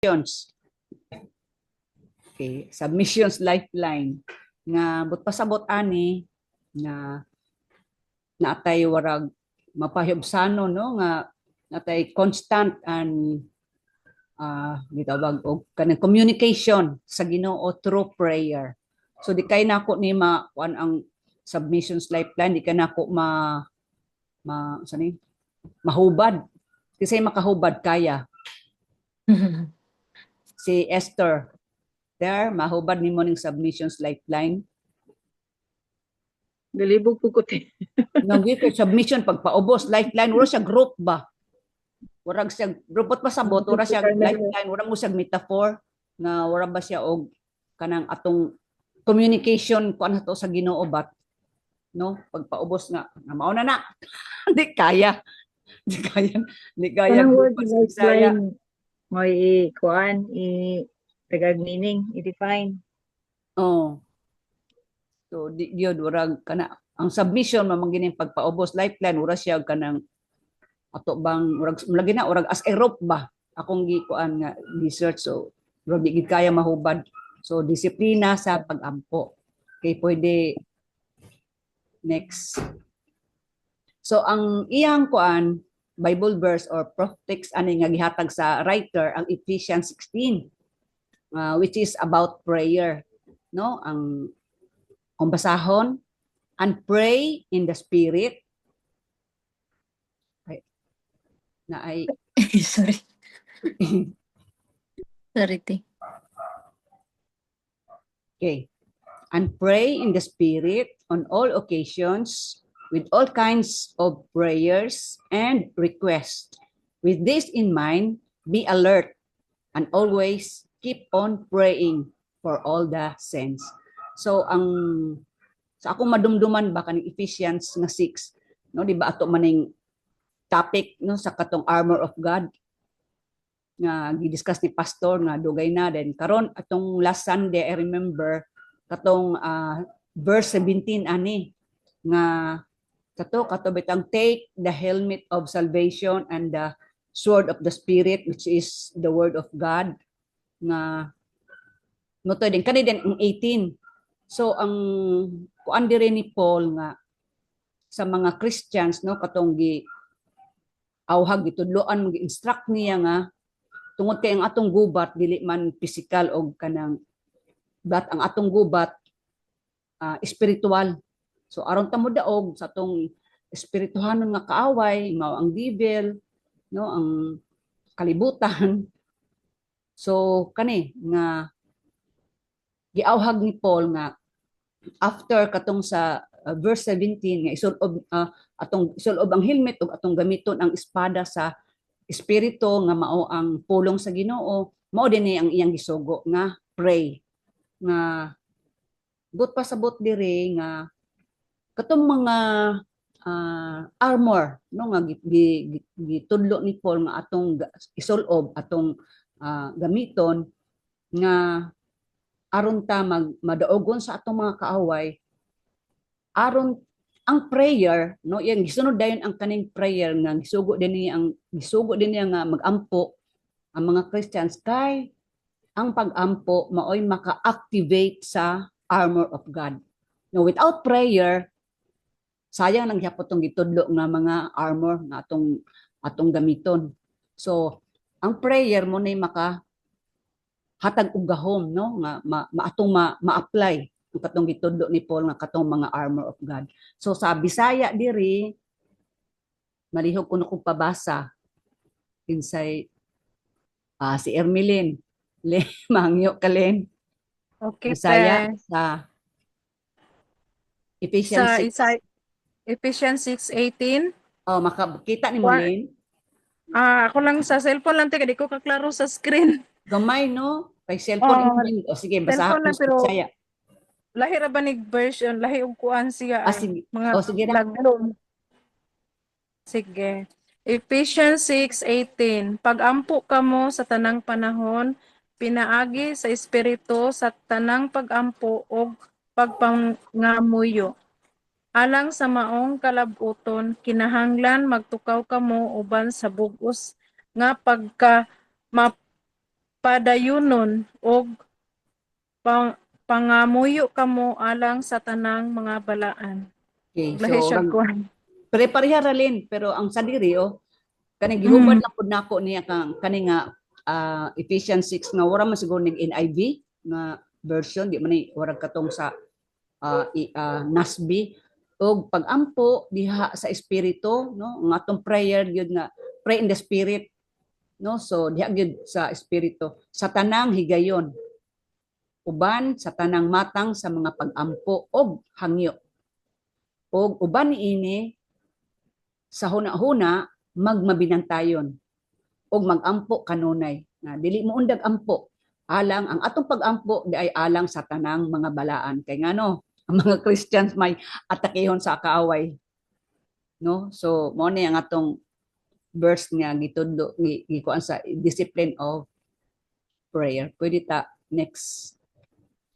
submissions. Okay, submissions lifeline nga but pasabot ani nga naatay warag mapahibsano no nga natay constant and gitawag og kanang communication sa Ginoo through prayer. So di kay nako ni kuan ang submissions lifeline, di kay nako sani mahubad. Kasi makahubad kaya. Si Esther, there mahubad nimo ning submissions lifeline. Galibog po ko te. Nang gito submission pagpaubos lifeline wala siya group ba? Warag siya robot pasabot wala siya lifeline, wala mo siya metaphor nga wala ba siya og kanang atong communication kuan nato sa Ginoo bat no pagpaubos nga mao na di kaya di kaya Word Bisaya lifeline mo i-kuan, i-tagag meaning, i-define. oh so di gyud warag kana ang submission mamanggining pagpaubos lifeline wala siya kanang ato bang lagi na urag as a rope ba akong gikuan nga research so pero di gid kaya mahubad so disiplina sa pag-ampo kay pwede next so ang iyang kuan Bible verse or prophetic ani nga gihatag sa writer ang Ephesians 16 which is about prayer no ang basahon and pray in the spirit na ay Sorry. Sorry, te. okay. And pray in the Spirit on all occasions with all kinds of prayers and requests. With this in mind, be alert and always keep on praying for all the saints. So sa akong madumduman ba kaning Ephesians nga 6, no di ba ato maning topic no sa katong armor of God nga gidiscuss ni pastor nga dugay na then karon atong last Sunday I remember katong verse 17 ani nga kato bitang take the helmet of salvation and the sword of the spirit which is the word of God nga moto din kani din ang 18 so ang kuan dire ni Paul nga sa mga Christians no katong awhag gitudloan mo gi-instruct niya nga tungod kay ang atong gubat dili man physical og kanang but ang atong gubat spiritual. So aron ta mo daog sa atong espirituhanon nga kaaway mao ang devil no ang kalibutan. So kani nga giawhag ni Paul nga after katong sa verse 17 nga isulob atong isulob ang helmet ug atong gamiton ang espada sa espiritu nga mao ang pulong sa Ginoo mao dinhi ang iyang gisugo nga pray nga but pasabot diri nga katong mga armor no nga gitudlo ni Paul nga atong isulob atong gamiton nga aron ta madaogon sa atong mga kaaway aron ang prayer no yang gisunod dayon ang kaning prayer nga gisugo dinhi nga magampo ang mga Christians kay ang pag-ampo maoy maka-activate sa armor of God. No without prayer sayang lang gyapon tong gitudlo nga mga armor nga atong gamiton. So ang prayer mo nay maka hatag og gahom no nga ma-apply ang katong gitudlo ni Paul nga katong mga armor of God. So sa Bisaya diri malihog kuno kong pabasa kinsay si Ermeline le mangyo kalen Okay, Bisaya te. sa Sa Ephesians 6. Ephesians 6:18. Oh makakita ni mo Lynn Ako lang sa cellphone lang, te, di ko kaklaro sa screen. gamay no kay cellphone o sige basahan Cellphone mo lang, sa pero Bisaya. lahi ra ba nig version, lahi og kuan siya ay Sige. mga Sige na. laglom. Sige. Ephesians 6:18. Pag-ampo kamo sa tanang panahon, pinaagi sa espiritu sa tanang pag-ampo ug pagpangamuyo. Alang sa maong kalabuton, kinahanglan magtukaw kamo uban sa bug-os nga padayunon og pangamuyo kamo alang sa tanang mga balaan. Okay, Lahi so siya kuan. pare-pareha ra lin pero ang sa diri kaning gihubad lang pud nako niya kani nga Ephesians 6 nga wala man siguro ning NIV nga version, di man ni wala katong sa NASB og pag-ampo diha sa espiritu, no, nga atong prayer gyud nga pray in the spirit, no, so diha gyud sa espiritu sa tanang higayon uban sa tanang matang sa mga pag-ampo og hangyo og uban niini sa huna-huna magmabinantayon og mag-ampo kanunay na dili mo undag ampo alang ang atong pag-ampo di ay alang sa tanang mga balaan kay ngano ang mga Christians may atakehon sa kaaway, no, so mo ni ang atong verse nga gitudlo gikuan sa discipline of prayer. Pwede ta next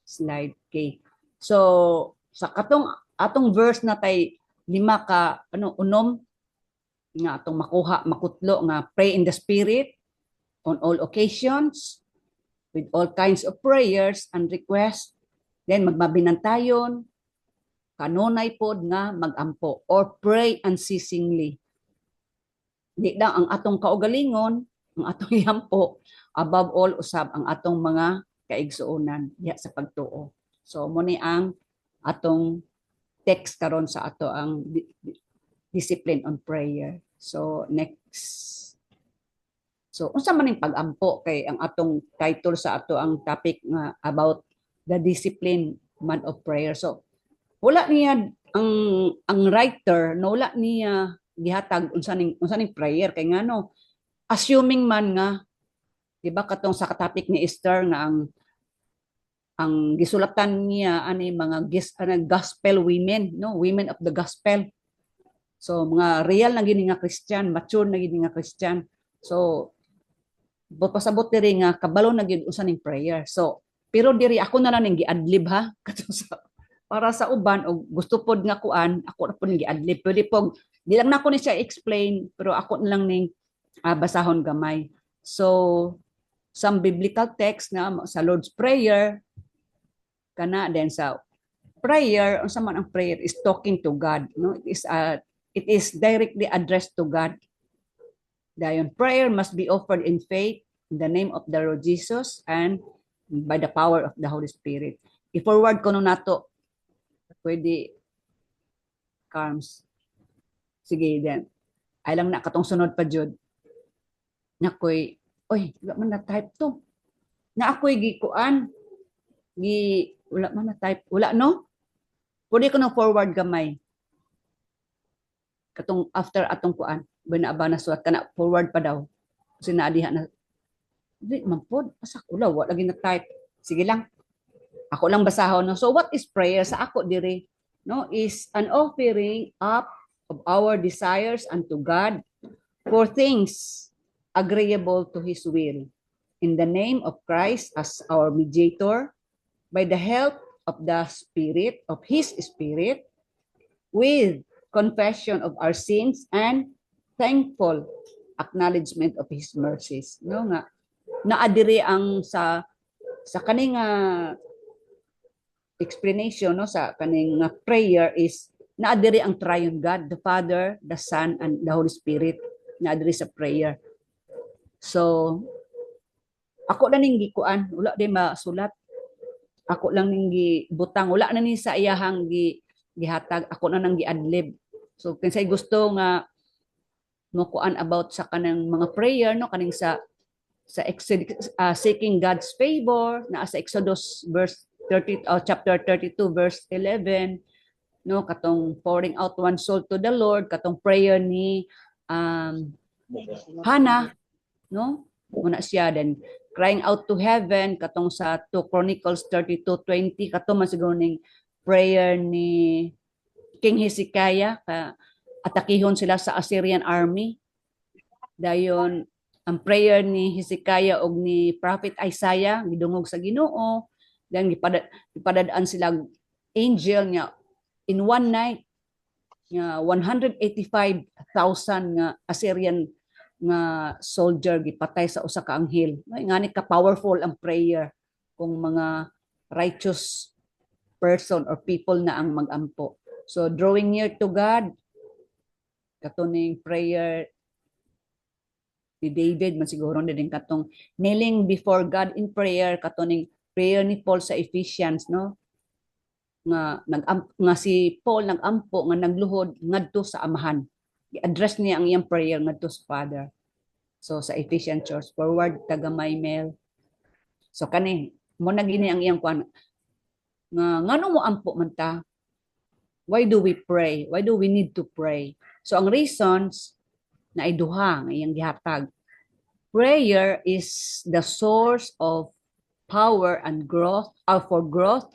slide kay. So sa atong verse na tay 5 ka unom nga atong makutlo nga pray in the spirit on all occasions with all kinds of prayers and requests, then magmabinantayon kanunay pod nga magampo or pray unceasingly. Di daw ang atong kaugalingon, ang atong ihampo above all usab ang atong mga kaigsuonan diha sa pagtuo. So mo ni ang atong text karon sa ato ang discipline on prayer. So next. So unsa man ning pag-ampo kay ang atong title sa ato ang topic nga about the discipline man of prayer. So wala niya ang writer no wala niya gihatag unsa ning prayer kay ngano assuming man nga di ba katong sa topic ni Esther nga ang gisulatan niya ani mga gospel women, no, women of the gospel. So mga real na gini nga Christian, mature na gini nga Christian. So pasabot diri nga kabalo na gyud usa ning prayer. So pero diri ako na lang ning giadlib ha katong sa para sa uban og gusto pod nga kuan ako na pod ning giadlib. Pwede pog di lang nako ni siya explain pero ako na lang ning basahon gamay. So some biblical text nga sa Lord's Prayer kana then sa prayer unsa man ang prayer is talking to God, no, it is directly addressed to God. Dayon prayer must be offered in faith in the name of the Lord Jesus and by the power of the Holy Spirit. I-forward ko no nato pwede Carms. Sige then ay lang na katong sunod pa jud nakoy oy wala man na type to na ako'y gikuan wala man na type wala no pwede ko nang forward gamay katong after atong kuan ba na suwat kana forward pa daw kasi naadiha na di man pod asa ko wala lagi na type sige lang ako lang basahon no. So what is prayer sa ako diri, no, is an offering up of our desires unto God for things agreeable to His will in the name of Christ as our mediator by the help of the Spirit, of His Spirit, with confession of our sins and thankful acknowledgement of His mercies. No nga, naadiri ang sa kaning explanation, no, sa kaning prayer is naadiri ang triune God, the Father, the Son, and the Holy Spirit, naadiri sa prayer. So, ako na ning gikuan, wala din masulat. Ako lang ning gibutang, wala na ni sa iyahang gihatag, ako na nang giadlib. So kinsay gusto nga mo kuan about sa kanang mga prayer, no, kaning sa seeking God's favor na sa Exodus chapter 32 verse 11, no, katong pouring out one soul to the Lord, katong prayer ni Hannah, no, muna siya then crying out to heaven katong sa 2 Chronicles 32:20 katong man siguro ning prayer ni King Hezekiah atakihon sila sa Assyrian army. Dayon ang prayer ni Hezekiah og ni Prophet Isaiah gidungog sa Ginoo, then gipadadaan sila angel niya in one night nga 185,000 nga Assyrian nga soldier gipatay sa usa ka anghel. Ngani ka powerful ang prayer kung mga righteous person or people na ang magampo. So drawing near to God, katuning prayer ni David man siguro na din katong kneeling before God in prayer, katuning prayer ni Paul sa Ephesians, no? Nga si Paul nagampo nga nagluhod ngadto sa Amahan. I-address niya ang iyang prayer ngadto sa Father. So sa Ephesians Church forward tagamay mail. So kani mo na gini ang iyang kuan nga ngano mo ampo man ta? Why do we pray? Why do we need to pray? So ang reasons na iduha nga iyang gihatag. Prayer is the source of power and growth, for growth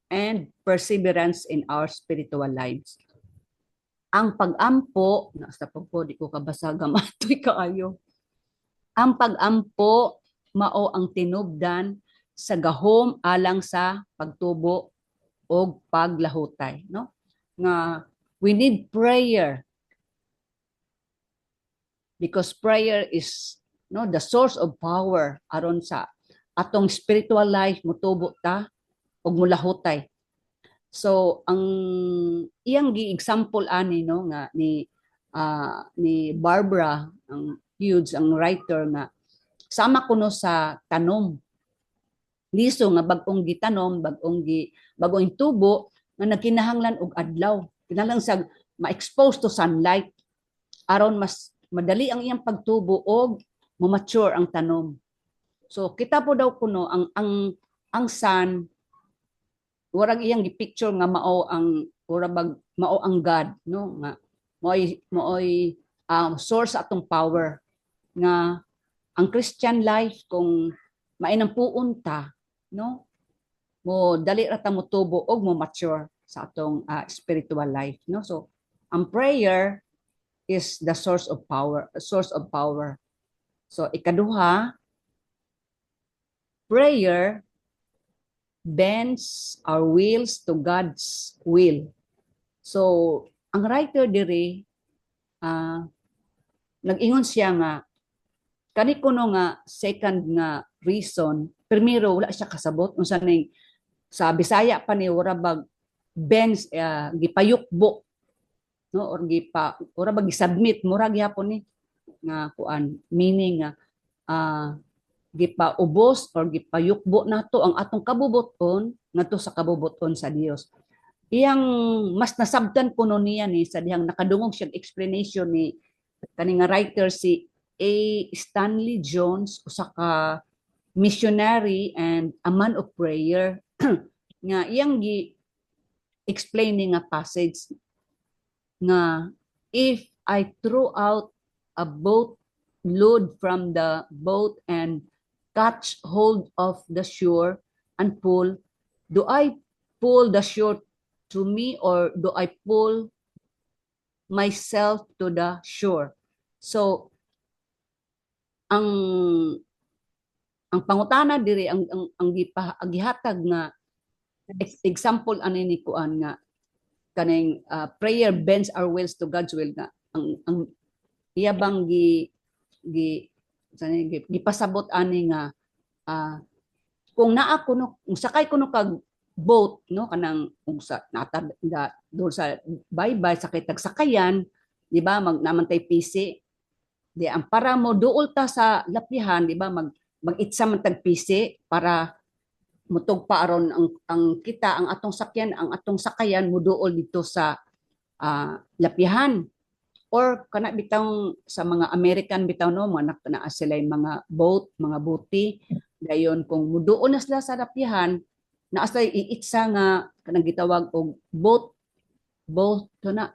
and perseverance in our spiritual lives. Ang pag-ampo, nasa po di ko kabasa gamatoy kaayo. Ang pag-ampo mao ang tinubdan sa gahom alang sa pagtubo o paglahutay, no? Nga we need prayer because prayer is the source of power aron sa atong spiritual life mutubo ta og mulahutay. So ang iyang gi-example ani nga ni Barbara ang Hughes ang writer nga sama kuno sa tanom. Liso nga bag-ong gitanom, bag-ong tubo nga nagkinahanglan og adlaw. Kinahanglan sa ma-expose to sunlight aron mas madali ang iyang pagtubo og mo-mature ang tanom. So kita po daw kuno ang sun warag iyang gipicture nga mao ang mao ang God, no? Nga mo'y source atong power nga ang Christian life kung mainang puon ta, no? Mo dali ra ta mo tubo og mo mature sa atong spiritual life, no? So ang prayer is the source of power, So ikaduha, prayer bends our wills to God's will. So ang writer diri nag-ingon siya nga kani kuno nga second nga reason, primero wala siya kasabot unsa ning sa Bisaya pa ni ora bag bends gipayukbo, no, or ora bag gi-submit mura gyapon ni nga kuan meaning nga gipaubos or gipayukbo nato ang atong kabubuton ngadto sa kabubuton sa Dios. Iyang mas nasabtan kuno niya ni sa dihang nakadungog siyang explanation ni kaning nga writer si A. Stanley Jones, usa ka missionary and a man of prayer nga iyang explaining nga passage nga if I throw out a boat load from the boat and catch hold of the shore and pull, do I pull the shore to me or do I pull myself to the shore? So ang pangutana diri ang gihatag nga example ani ni kuan nga kaning prayer bends our wills to God's will nga ang iya bang gipasabot ani nga kung naa kuno sakay kuno kag boat, no, kanang sa doon sa baybay sa kitag sakayan, di ba, namantay pisi di ang para mo duol ta sa lapihan, di ba, mag-itsa man tag pisi para mutog pa aron ang kita ang atong sakyan ang atong sakayan mo duol dito sa lapihan. Or kana bitaw sa mga American bitaw no mga naa sila mga boat, mga buti dayon kung muduol na sila sa lapihan naa sila iitsa nga kanang gitawag og boat to na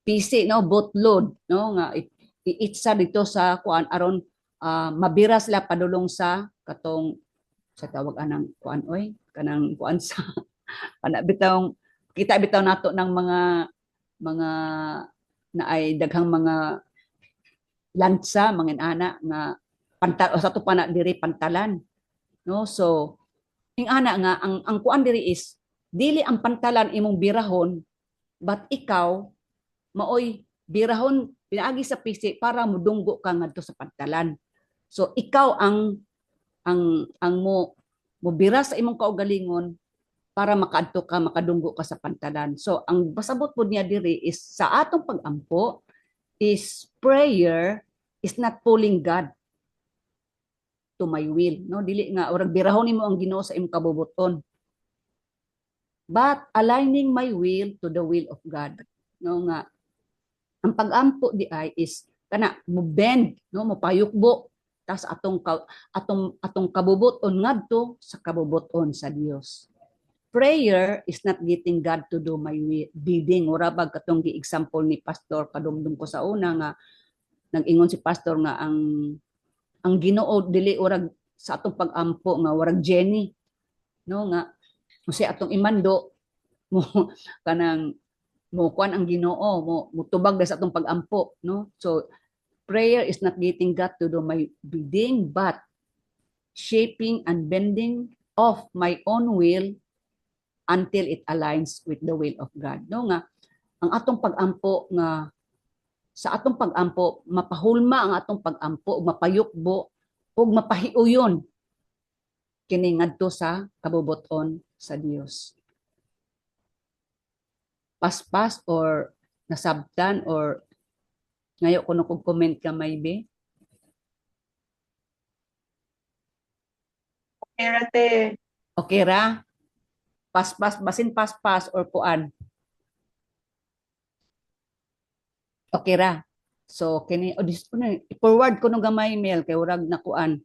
PC no boat load no nga iitsa dito sa kuan aron mabira sila padulong sa katong sa tawag anang kuan oy kanang kuan sa kana bitaw kita bitaw nato ng mga na ay daghang mga lansa mga ana nga pantal o sa to pa na diri pantalan, no? So ing ana nga ang kuan diri is dili ang pantalan imong birahon but ikaw maoy birahon pinaagi sa PC para mudunggo ka ngadto sa pantalan. So ikaw ang mo bira sa imong kaugalingon para makaadto ka, makadunggo ka sa pantalan. So ang pasabot po niya diri is sa atong pagampo is prayer is not pulling God to my will, no? Dili nga orag birahon nimo ang Ginoo sa imong kabubuton, but aligning my will to the will of God, no? Nga ang pagampo di ay is kana mo bend, no, mo payukbo tas atong kabubuton ngadto sa kabubuton sa Dios. Prayer is not getting God to do my bidding. Ora bag katong gi-example ni pastor kadumdum ko sa una nga nag-ingon si pastor nga ang Ginoo dili urag sa atong pagampo nga warag Jenny, no, nga kasi atong imando mo kanang mo kuan ang Ginoo mo tubag sa atong pagampo, no? So prayer is not getting God to do my bidding but shaping and bending of my own will until it aligns with the will of God, no? Nga ang atong pagampo nga sa atong pagampo mapahulma ang atong pagampo, mapayukbo ug mapahiuyon kini ngadto sa kabubuton sa Dios. Paspas or nasabtan or ngayo kuno kog comment ka maybe? Erate. Okay ra? Paspas basin paspas or kuan? Okay ra. So kini i-forward ko no gamay email kay urag na kuan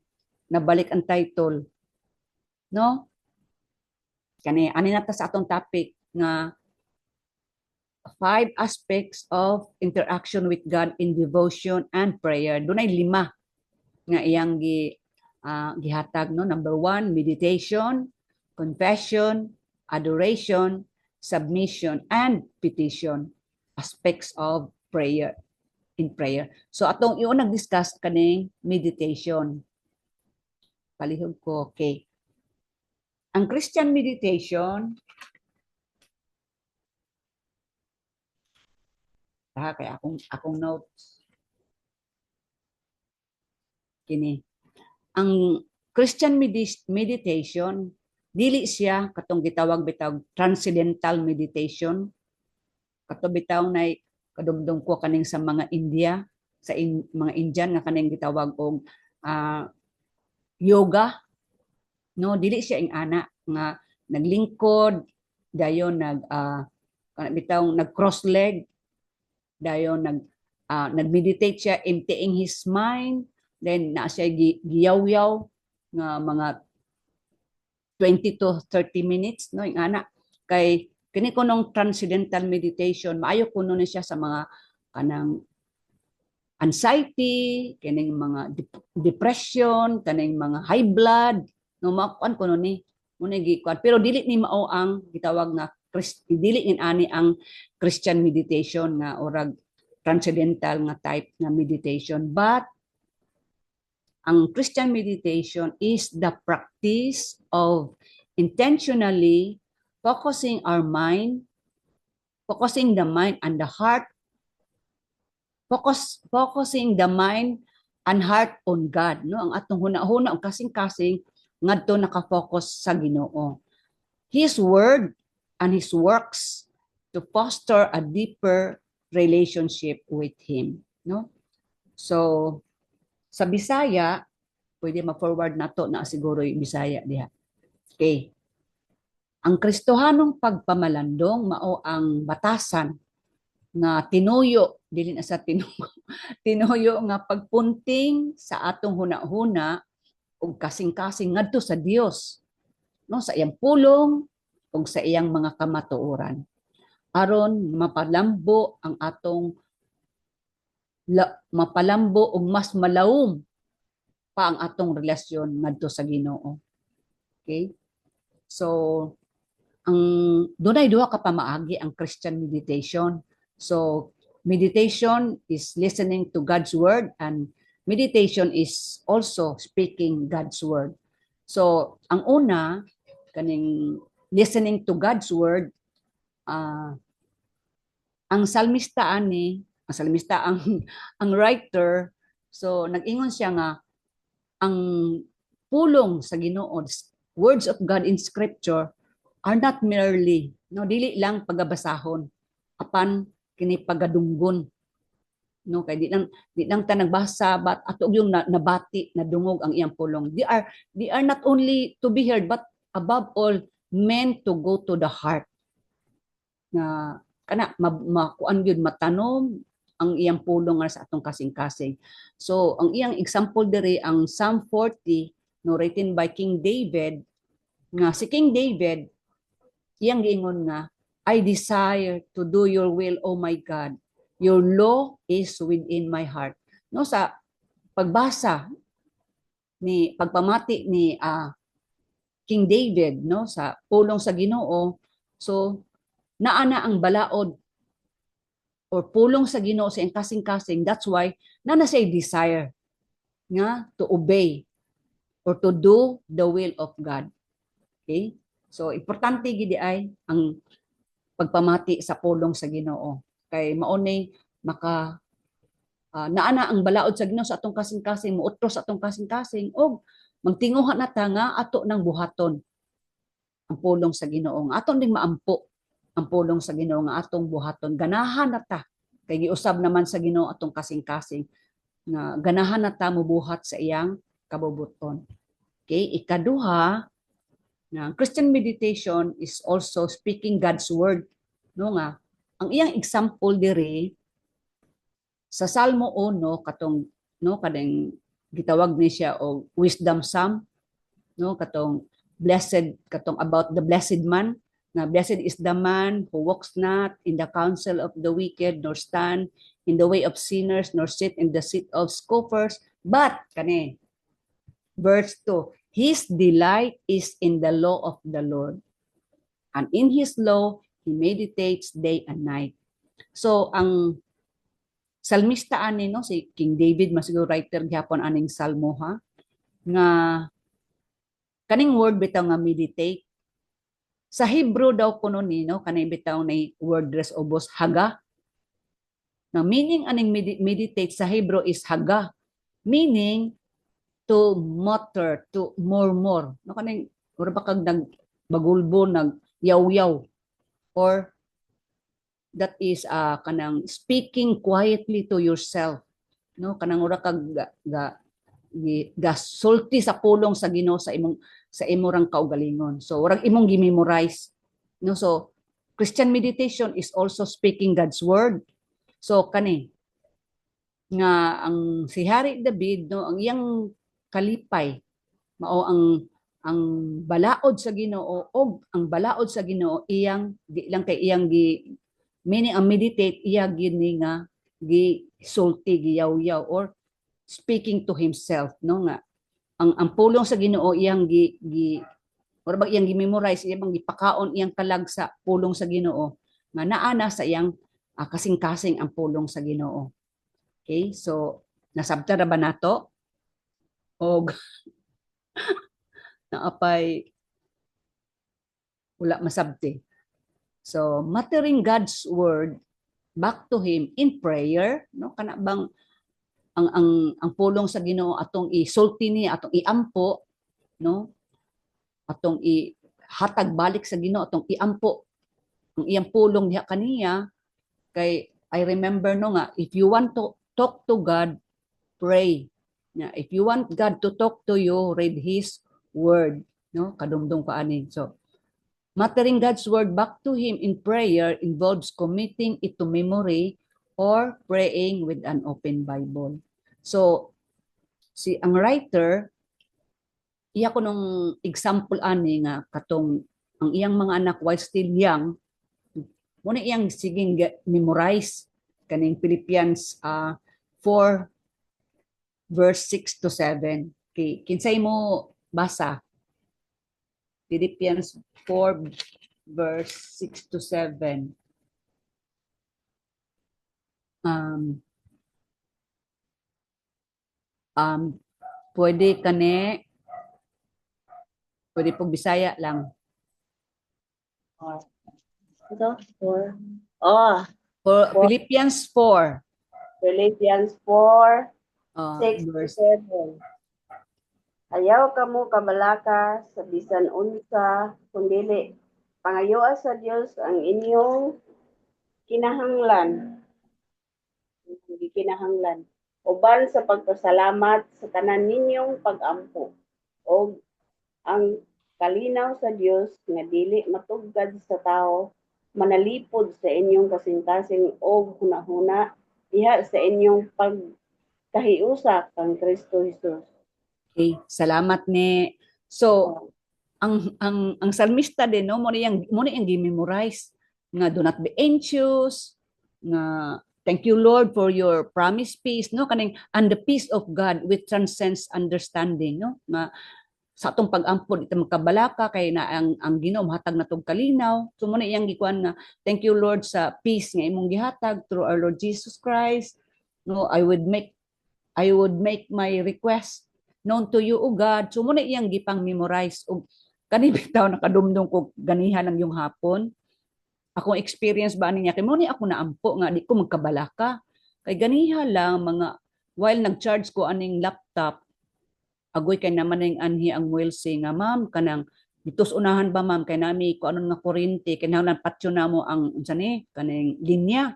nabalik ang title, no? Kani ani na ta sa atong topic nga 5 aspects of interaction with God in devotion and prayer. Dunay 5 nga iyang gihatag, no? Number 1, meditation, confession, adoration, submission, and petition. Aspects of prayer. In prayer. So atong iyon nag-discuss kaning meditation. Palihog ko, okay. Ang Christian meditation, kay akong notes. Kini. Ang Christian meditation, dili siya katong gitawag bitag transcendental meditation. Kato bitaw na kadumdum ko kaning sa mga India, sa mga Indian nga kaning gitawag og yoga, no? Dili siya ing ana nga naglingkod dayon bitaw nag cross leg dayon nag-meditate siya, emptying his mind, then na siya giyaw-yaw nga mga 20 to 30 minutes, no? Ing ana kay kini kunong transcendental meditation maayo kuno ni siya sa mga kanang anxiety, kining mga depression, kaning mga high blood, no, makuan kuno ni muna gikuan, pero dili ni mao ang gitawag nga dili ani ang Christian meditation nga orag transcendental nga type nga meditation, but ang Christian meditation is the practice of intentionally focusing the mind and the heart, focusing the mind and heart on God, no? Ang atong hunahuna ang kasing-kasing ngadto naka-focus sa Ginoo, His word and His works to foster a deeper relationship with Him, no? So sa Bisaya pwede ma-forward nato na siguro yung Bisaya diha. Okay. Ang Kristohanong pagpamalandong mao ang batasan nga tinuyo, dili na sa tinuyo nga pagpunting sa atong hunahuna ug kasing-kasing ngadto sa Dios, no, sa iyang pulong ug sa iyang mga kamatuoran aron mapalambo ang atong mapalambo ug mas malawom pa ang atong relasyon ngadto sa Ginoo. Okay? So ang dunay duha ka pamaagi ang Christian meditation. So meditation is listening to God's word and meditation is also speaking God's word. So ang una kaning listening to God's word, ang salmista ani ang salmista, ang writer, so nag-ingon siya nga, ang pulong sa Ginoo, words of God in scripture are not merely, no, dili lang pagabasahon, apan kini pagadunggon, no, kay di lang ta nagbasa bat ato yung nabati na dungog ang iyang pulong. They are not only to be heard but above all meant to go to the heart, na kana makuan gyud matanom ang iyang pulong nga sa atong kasing-kasing. So ang iyang example diri ang Psalm 40, no, written by King David, nga si King David iyang giingon nga, I desire to do your will, O my God. Your law is within my heart. No, sa pagbasa ni pagpamati ni King David, no, sa pulong sa Ginoo, so naana ang balaod or pulong sa Ginoo sa iyang kasing-kasing. That's why na say desire nga to obey or to do the will of God. Okay? So importante gid ay ang pagpamati sa pulong sa Ginoo. Kay maunay maka naana ang balaod sa Ginoo sa atong kasing-kasing, muutros sa atong kasing-kasing og magtinguha na ta nga ato nang buhaton ang pulong sa Ginoo. Aton ding maampo ang pulong sa Ginoo nga atong buhaton. Ganahan na ta kay giusab naman sa Ginoo atong kasing-kasing nga ganahan na ta mobuhat sa iyang kabubuton. Okay, ikaduha, na Christian meditation is also speaking God's word, no, nga ang iyang example diri sa Salmo 1 katong, no, kadang gitawag ni siya og wisdom psalm, no, katong blessed, katong about the blessed man, na blessed is the man who walks not in the counsel of the wicked, nor stand in the way of sinners, nor sit in the seat of scoffers, but kani verse 2, his delight is in the law of the Lord, and in his law he meditates day and night. So ang salmista ani, no, si King David, masiguro writer gyapon aning salmo, ha, nga kaning word bitaw nga meditate sa Hebrew daw kuno ni, no, kanay bitaw na word res obos haga. Na meaning aning meditate sa Hebrew is haga, meaning to mutter, to murmur, no, kaning ura ba kag nagbagulbo, nagyaw-yaw, or that is kanang speaking quietly to yourself, no, kanang ura kag gasulti sa pulong sa Ginoo sa imong kaugalingon. So urang imong gi-memorize, no. So Christian meditation is also speaking God's word. So kani nga ang si Hari David, no, ang iyang kalipay mao ang balaod sa Ginoo, og ang balaod sa Ginoo iyang di lang kay iyang meaning ang meditate iya gini nga gisulti, giyaw-yaw, or speaking to himself, no, nga ang pulong sa Ginoo iyang or bang iyang gi-memorize, iyang gipakaon iyang kalag sa pulong sa Ginoo nga naana sa iyang kasing-kasing ang pulong sa Ginoo. Okay, so nasabta ra ba nato? Og naapay wala masabti. So muttering God's word back to him in prayer, no, kana bang ang pulong sa Ginoo atong isulti niya, atong iampo, no, atong ihatag balik sa Ginoo, atong iampo ang iyang pulong diha kaniya. Kay I remember, no, nga if you want to talk to God, pray. If you want God to talk to you, read his word, no, kadumdum pa ani. So muttering God's word back to him in prayer involves committing it to memory or praying with an open Bible. So ang writer iya ko nung example ani nga katong ang iyang mga anak while still young, muna iyang siging memorize kaning Philippians 4 verse 6 to 7. Okay, kinsay mo basa? Philippians 4 verse 6 to 7. Pwede kani, pwede pong Bisaya lang. Ito, 4. Oh, For Philippians 4 Philippians 4, uh, 6 to verse 7. Ayaw kamo kabalaka sa bisan unsa, kundili pangayoa sa Dios ang inyong kinahanglan. Gikinahanglan. Uban sa pagpasalamat sa tanan ninyong pag-ampo. O ang kalinaw sa Dios nga dili matugkad sa tao, manalipod sa inyong kasing-kasing og hunahuna diha sa inyong pagkahiusa kang Kristo Jesus. Okay, salamat ni. So, ang salmista din no, mo yang gi-memorize nga do not be anxious, nga thank you Lord for your promised peace no, kaning and the peace of God which transcends understanding no, nga sa atong pag-ampon ita magkabalaka kay na ang Ginoo mahatag natong kalinaw. So mo na iyang gikuan nga thank you Lord sa peace nga imong gihatag through our Lord Jesus Christ. No, I would make my request known to you, O God. So muna iyang gipang memorize og kani bitaw nakadumdum ko ganihan ng yung hapon. Akong experience ba niya kay mo ni ako naampo nga di ko magkabalaka. Kay ganiha lang mga while nag-charge ko aning laptop agoy kay naman ning anhi ang Wilsey nga ma'am kanang ditos unahan ba ma'am kay nami ko anon nga kuryente kinahanglan patyo namo ang unsa ni kaning linya.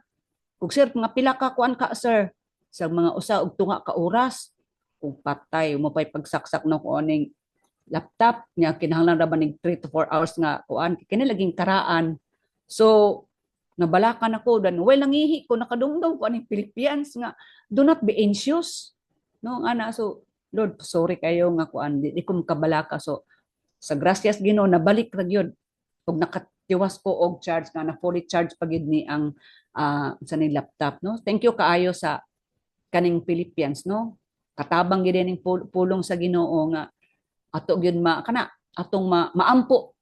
Kung sir mga pila ka kuan ka sir sa mga usa og tunga ka oras kung patay mo pay pagsaksak no ko aning laptop niya kinahanglan ra ba ning 3 to 4 hours nga kuan kini laging karaan. So nabalakan ako dan well nangihi ko nakadumdum ko aning Philippians nga do not be anxious no ana. So Lord sorry kayo nga kuan di ko makabalaka. So sa gracias Ginoo nabalik ra gyud ug nakatiwas ko og charge nga na fully charge pagid ni ang sa ni laptop no. Thank you kaayo sa kaning Philippians no, katabang gid ning pulong sa Ginoo nga ato gyud kana atong maampo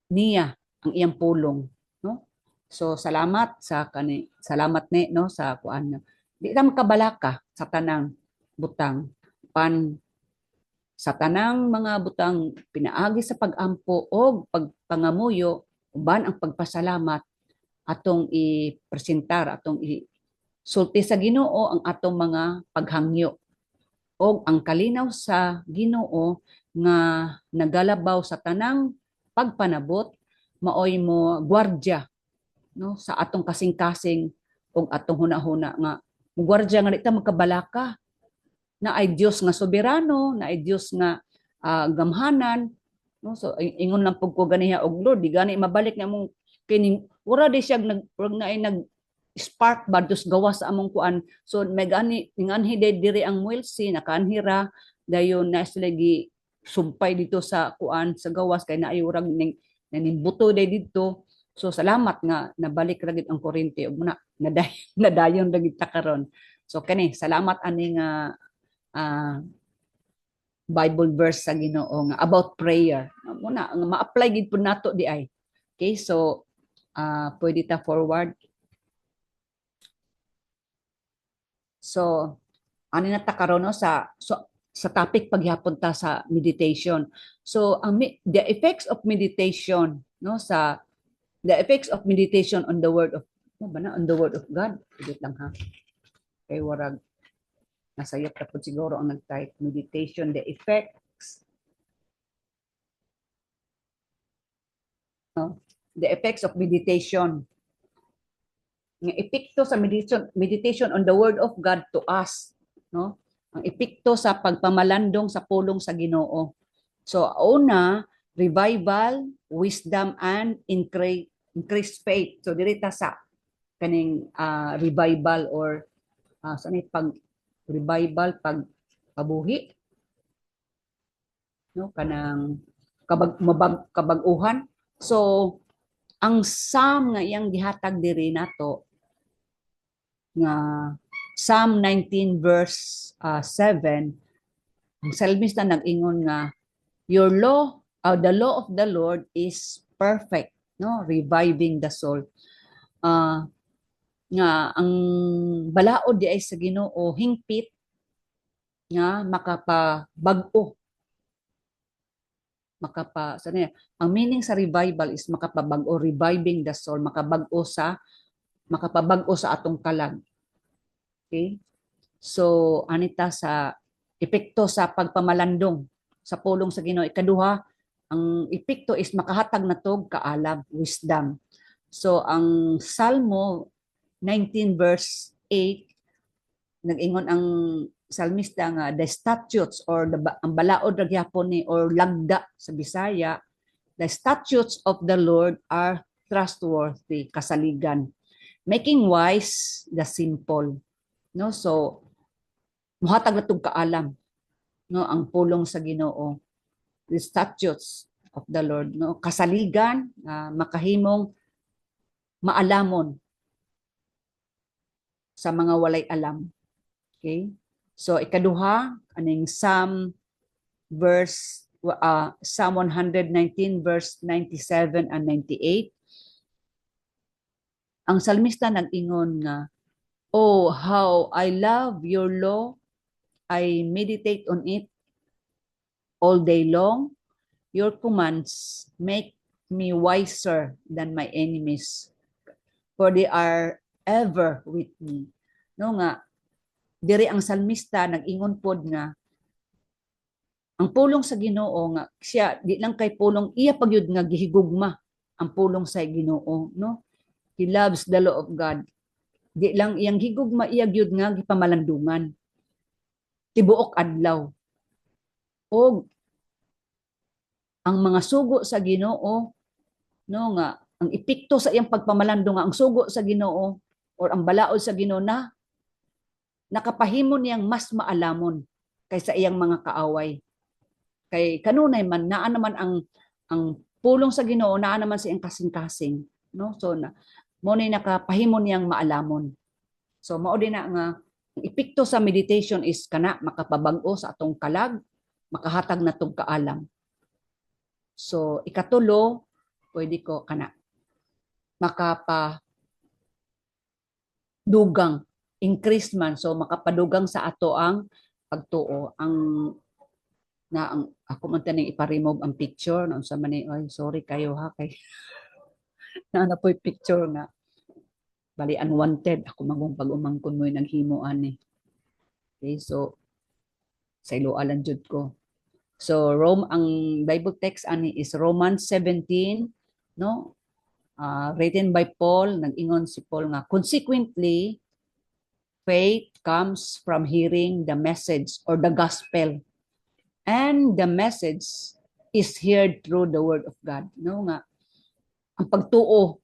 niya ang iyang pulong no. So salamat sa salamat ni no sa kuan di ta makabalaka sa tanang butang pan sa tanang mga butang pinaagi sa pagampo o pagpangamuyo uban ang pagpasalamat atong i-presentar atong sulti sa Ginoo ang atong mga paghangyo o ang kalinaw sa Ginoo nga nagalabaw sa tanang pagpanabot maoy mo gwardiya no sa atong kasing-kasing ug atong hunahuna nga gwardiya nga di ta magkabalaka na ay Dios nga soberano na ay Dios nga gamhanan no. So ingon lang pug ko ganiha og Lord di gani mabalik nga mong kining ura di siya nag spark ba dos gawas sa among kuan. So may gani nganhi diri ang Wilsey nakaanhira dayon na sila gi sumpay dito sa kuan sa gawas kay naay urag ning buto day dito. So salamat nga nabalik ra gid ang kuryente ug muna nadayon ra gid ta karon. So kani salamat ani nga Bible verse sa Ginoo nga about prayer. Muna nga ma-apply gid pud nato di ay. Okay, so pwede ta forward. So, ano na ta karon no sa topic paghapon ta sa meditation. So, the effects of meditation no sa the effects of meditation on the word of on the word of God. Dito lang ha. Kay warag nasayop ta pud siguro ang nag-type meditation the effects no the effects of meditation. Ang epekto sa meditation on the word of God to us no ang epekto sa pagpamalandong sa pulong sa Ginoo. So una revival, wisdom and increased faith. So diri ta sa kaning revival or saan pag revival pag pabuhi no kanang kabag-uhan. So ang psalm nga iyang gihatag diri nato nga Psalm 19 verse 7 ang salmista nag-ingon nga your law the law of the Lord is perfect no reviving the soul. Nga ang balaod di ay sa Ginoo hingpit nga makapabag-o ang meaning sa revival is makapabag-o reviving the soul makapabag-o sa atong kalag Okay? So, anita sa epekto sa pagpamalandong sa pulong sa Ginoo. Ikaduha, ang epekto is makahatag na tog kaalam, wisdom. So, ang Salmo 19 verse 8, nag-ingon ang salmista nga, the statutes or ang balaod ra gyapon ni or lagda sa Bisaya, the statutes of the Lord are trustworthy, kasaligan, making wise the simple. No, so muhatag na tong kaalam, no, ang pulong sa Ginoo, the statutes of the Lord, no, kasaligan, makahimong maalamon sa mga walay alam. Okay? So ikaduha, aning Psalm 119 verse 97 and 98. Ang salmista nag-ingon nga, "Oh, how I love your law. I meditate on it all day long. Your commands make me wiser than my enemies, for they are ever with me." No nga, diri ang salmista nag-ingon pod nga ang pulong sa Ginoo nga siya di lang kay pulong iya pagyud nga gihigugma ang pulong sa Ginoo, no? He loves the law of God. Di lang iyang higugma iya gyud nga gipamalandungan. Tibuok adlaw. Og ang mga sugo sa Ginoo, no nga ang epekto sa iyang pagpamalandong nga ang sugo sa Ginoo or ang balaod sa Ginoo na nakapahimo niyang mas maalamon kaysa iyang mga kaaway. Kay kanunay man naa naman ang pulong sa Ginoo, naa naman sa iyang kasing-kasing, no? So na mo ni nakapahimo niyang maalamon. So mao din na nga ang epekto sa meditation is kana makapabag-o sa atong kalag, makahatag na tong kaalam. So ikatulo, pwede ko kana makapa dugang, increase man, so makapadugang sa ato ang pagtuo. Ang ako man taning ipa-remove ang picture na unsa man ni, oy sorry kayo ha kay na po picture nga bali unwanted ako magong pag-umangkon mo naghimo ani. Okay, so sa iloalan jud ko. So ang Bible text ani is Romans 17, no? Written by Paul, nag-ingon si Paul nga, consequently, faith comes from hearing the message or the gospel. And the message is heard through the word of God. No nga, ang pagtuo,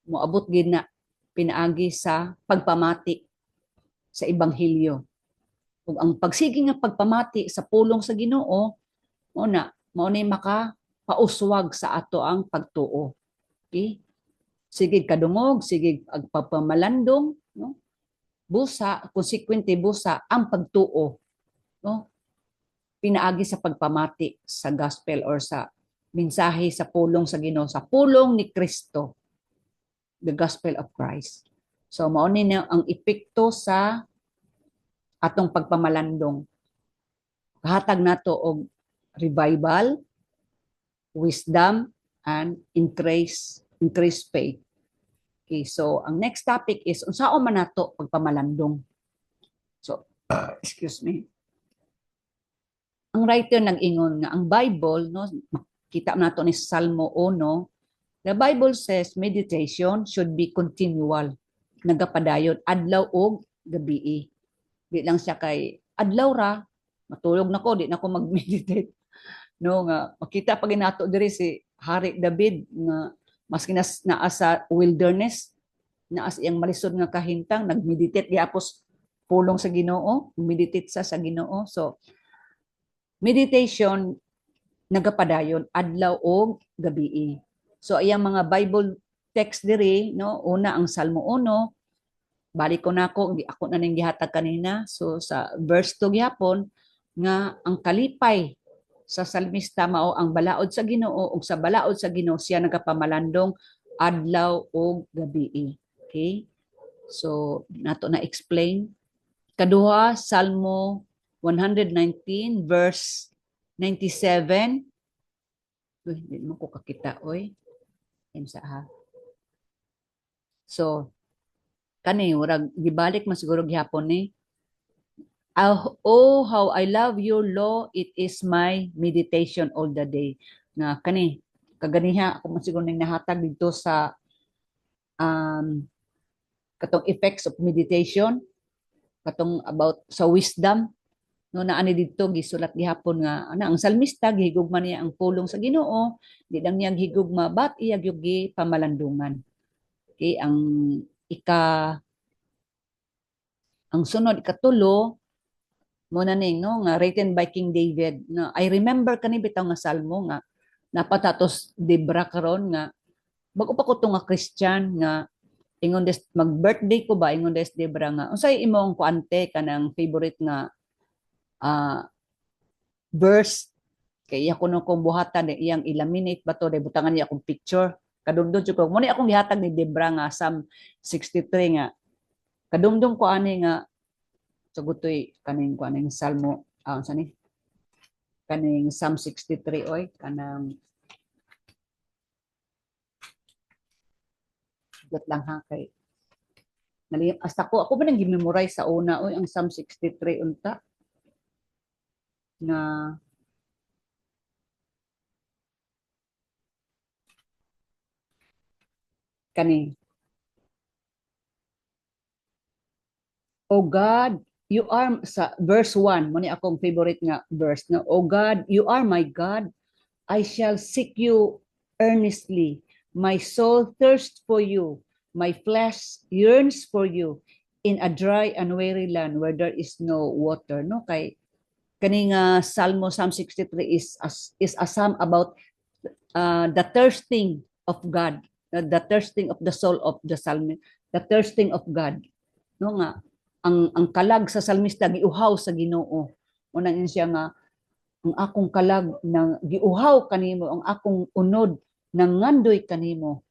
moabot gid na pinaagi sa pagpamati sa ebanghelyo. Ug ang pagsigi nga pagpamati sa pulong sa Ginoo, mao ni makapauswag sa ato ang pagtuo. Okay? Sige kadungog, sige agpapamalandong, no? Busa, consequently busa ang pagtuo, no? Pinaagi sa pagpamati sa gospel or sa mensahe sa pulong sa Ginoo, sa pulong ni Kristo, the gospel of Christ. So mao ni ang epekto sa atong pagpamalandong. Kahatag nato og revival, wisdom, and increase faith. Okay, so ang next topic is unsaon man nato pagpamalandong. So, excuse me. Ang writer nag-ingon nga ang Bible, no, makita nato ni Salmo 1, the Bible says meditation should be continual. Nagapadayon adlaw og gabi. Di lang siya kay adlaw ra matulog nako, di nako mag-meditate. No nga makita pag nato diri si Hari David nga maski naa sa wilderness, naa iyang malisod nga kahintang, nag-meditate gyapos pulong sa Ginoo, meditate sa Ginoo. So meditation nagapadayon adlaw og gabi. So iyang mga Bible text diri, no, una ang Salmo 1, balik ko nako, ako na ning gihatag kanina. So sa verse 2 gyapon nga ang kalipay sa salmista mao ang balaod sa Ginoo, ug sa balaod sa Ginoo siya nagapamalandong adlaw ug gabi. Okay? So nato na explain. Kaduha, Salmo 119 verse 97. Uy, hindi mo ko kakita, oy. Sa ha. So kani murag gibalik man siguro gihapon ni. Oh, how I love your law, it is my meditation all the day. Na kani kaganiha ako man siguro ning nahatag dito sa um, katong effects of meditation, katong about sa wisdom, no, na ani dito gisulat gihapon nga ana ang salmista gihigugma niya ang pulong sa Ginoo, di lang niya gihigugma but iya gyud gi pamalandungan. Okay, ang sunod ikatulo mo na ning no nga written by King David no, I remember kani bitaw nga salmo nga napatatos Debra karon nga bago pa ko to nga Christian nga ingon des mag-birthday ko ba ingon des Debra nga unsay imong kuante kanang favorite nga verse kay iya kuno kong buhatan iyang ilaminate ba to de butangan niya akong picture kadumdum jud ko mo ni akong gihatag ni Debra nga Psalm 63 nga kadumdum ko ani nga sugutoy kaning salmo unsa ni kaning Psalm 63 oy kanang got lang ha kay naliyam hasta ko ako ba nang gi-memorize sa una oy ang Psalm 63 unta na kani O God, you are sa verse 1 mo ni akong favorite nga verse na O God, you are my God, I shall seek you earnestly. My soul thirsts for you. My flesh yearns for you in a dry and weary land where there is no water. No kay kaning Psalm 63 is a psalm about the thirsting of God, the thirsting of the soul of the psalmist, the thirsting of God. No nga ang kalag sa salmista giuhaw sa Ginoo. Una siya nga ang akong kalag nang giuhaw kanimo, ang akong unod nangandoy kanimo.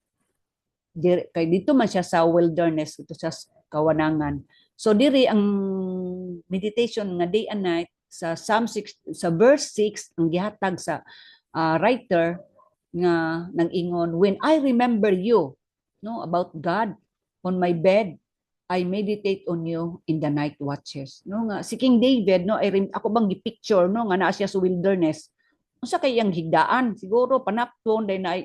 Kay dito man siya sa wilderness, ito sa kawanangan. So diri ang meditation nga day and night sa Psalm 6 sa verse 6 ang gihatag sa writer nga nang-ingon when I remember you no about God on my bed I meditate on you in the night watches. No nga si King David no ako bang gi-picture no nga naa siya sa wilderness. Unsa kay iyang higdaan? Siguro panapton day na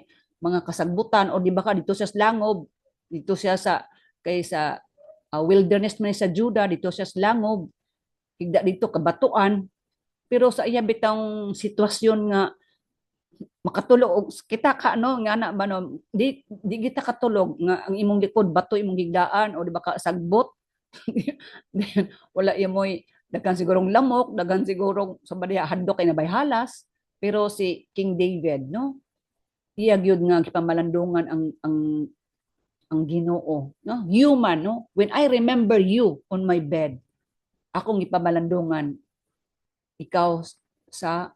mga kasagbutan o di ba ka dito siya sa langob, dito siya sa kay sa wilderness man sa Judah, dito siya sa langob. Higda dito kabatuan. Pero sa iya bitang sitwasyon nga makatulog kita ka no nga na ba no di kita katulog nga ang imong likod bato imong higdaan o di ba ka sagbot wala imoy daghan sigurong lamok daghan sigurong sa badiha handok kay nabay halas pero si King David no iya gyud nga gipamalandungan ang Ginoo no human no when I remember you on my bed akong gipamalandungan ikaw sa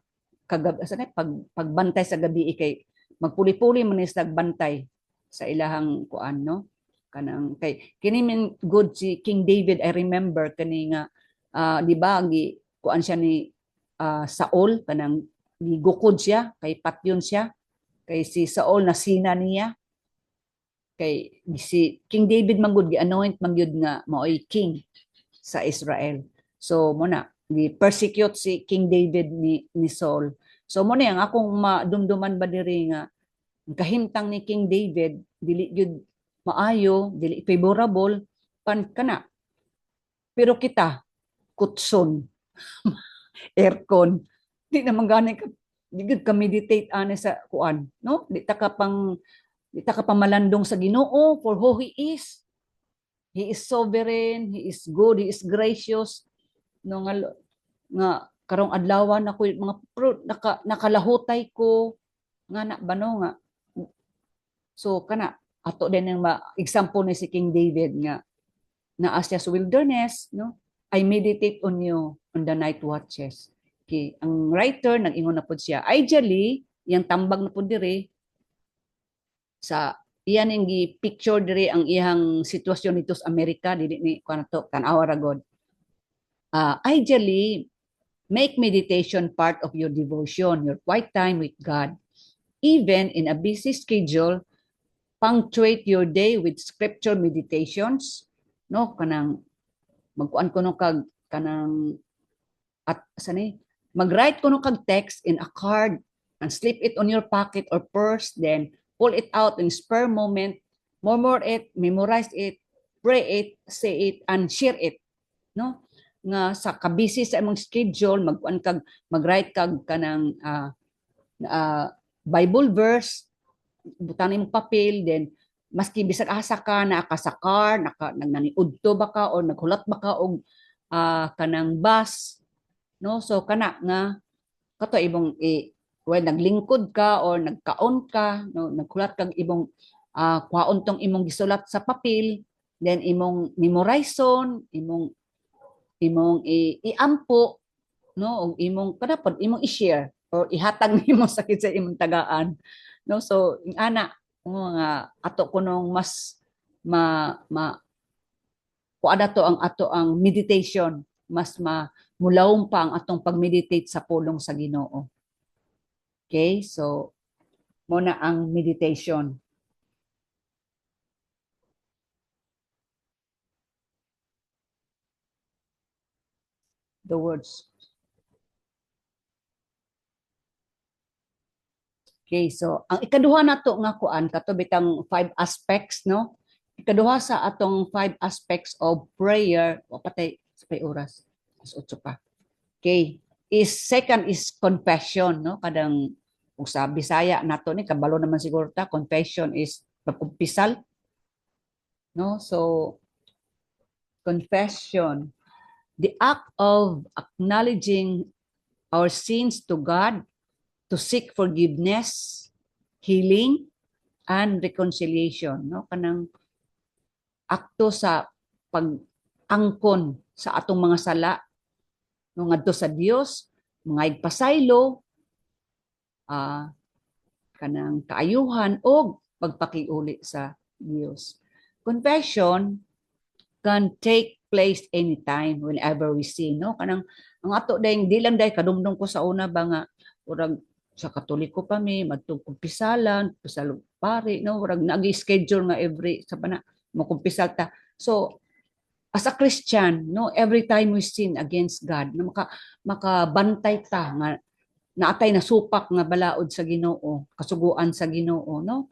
pagbantay sa gabi kay magpuli-puli man sa bantay sa ilahang kuan no kanang kay kini min good si King David I remember kani nga di ba gi kuan siya ni Saul kanang gigukod siya kay patyon siya kay si Saul nasina niya kay si King David manggod gi-anoint mangyud nga maoy king sa Israel so mo na gi-persecute si King David ni Saul. So mo ni ang akong madumduman ba diri nga kahimtang ni King David dili gyud maayo, dili favorable pan kana. Pero kita kutson aircon di naman gani ka di gyud ka meditate ani sa kuan no di ta ka pamalandong sa Ginoo for who he is. He is sovereign, he is good, he is gracious. No nga karong adlawan ako mga fruit nakalahutay ko nga na bano nga so kana ato din ang example ni si King David nga naa siya sa wilderness no I meditate on you on the night watches okay ang writer nag-ingon na pud siya ideally yang tambag na pud diri sa iyan ning gi-picture diri ang iyang sitwasyon dito sa Amerika dili ni kanato tan-aw ra god ideally, make meditation part of your devotion, your quiet time with God. Even in a busy schedule, punctuate your day with scripture meditations. no kanang magkuan kuno kag kanang at sani mag-write kuno kag text in a card and slip it on your pocket or purse, then pull it out in spare moment, murmur it, memorize it, pray it, say it, and share it, no? Nga sa kabisi sa imong schedule, magkuan kag mag-write kag kanang Bible verse, butang imong papel, then maski bisag asa ka na sa car, naniudto ba ka or naghulat ba ka og kanang bus, no? So kana nga kato ibong when naglingkod ka or nagkaon ka, no, naghulat kag ibong kwaon tong imong gisulat sa papel, then imong memorizon, imong iampo, no, og imong kadapod imong i-share or ihatag nimo sa kinsa imong tagaan, no? So ing ana nga ato kunong mas kuada to ang ato ang meditation, mas mulawom pa ang atong pag-meditate sa pulong sa Ginoo. Okay, so muna ang meditation. The words. Okay, so ang ikaduha nato nga kuan kato bitang 5 aspects, no? Ikaduha sa atong 5 aspects of prayer, o patay sa oras. Mas 8 pa. Okay, second is confession, no? Kadang kung sa Bisaya nato ni kabalo naman siguro ta, confession is pagkumpisal, no? So confession, the act of acknowledging our sins to God, to seek forgiveness, healing, and reconciliation, no? Kanang akto sa pag-angkon sa atong mga sala, no, ngadto sa Dios, mga igpasaylo, kanang kaayuhan o pagpakiuli sa Dios. Confession can take place anytime, whenever we sin, no? Kanang ang ato dayong di lang day kadumdum ko sa una ba nga urag sa Katoliko pa mi magkumpisalan, pisalo pare, no? Urag nagi-schedule nga every sa bana makumpisal ta. So as a Christian, no, every time we sin against God, no, makabantay ta nga naatay na supak nga balaod sa Ginoo, kasuguan sa Ginoo, no?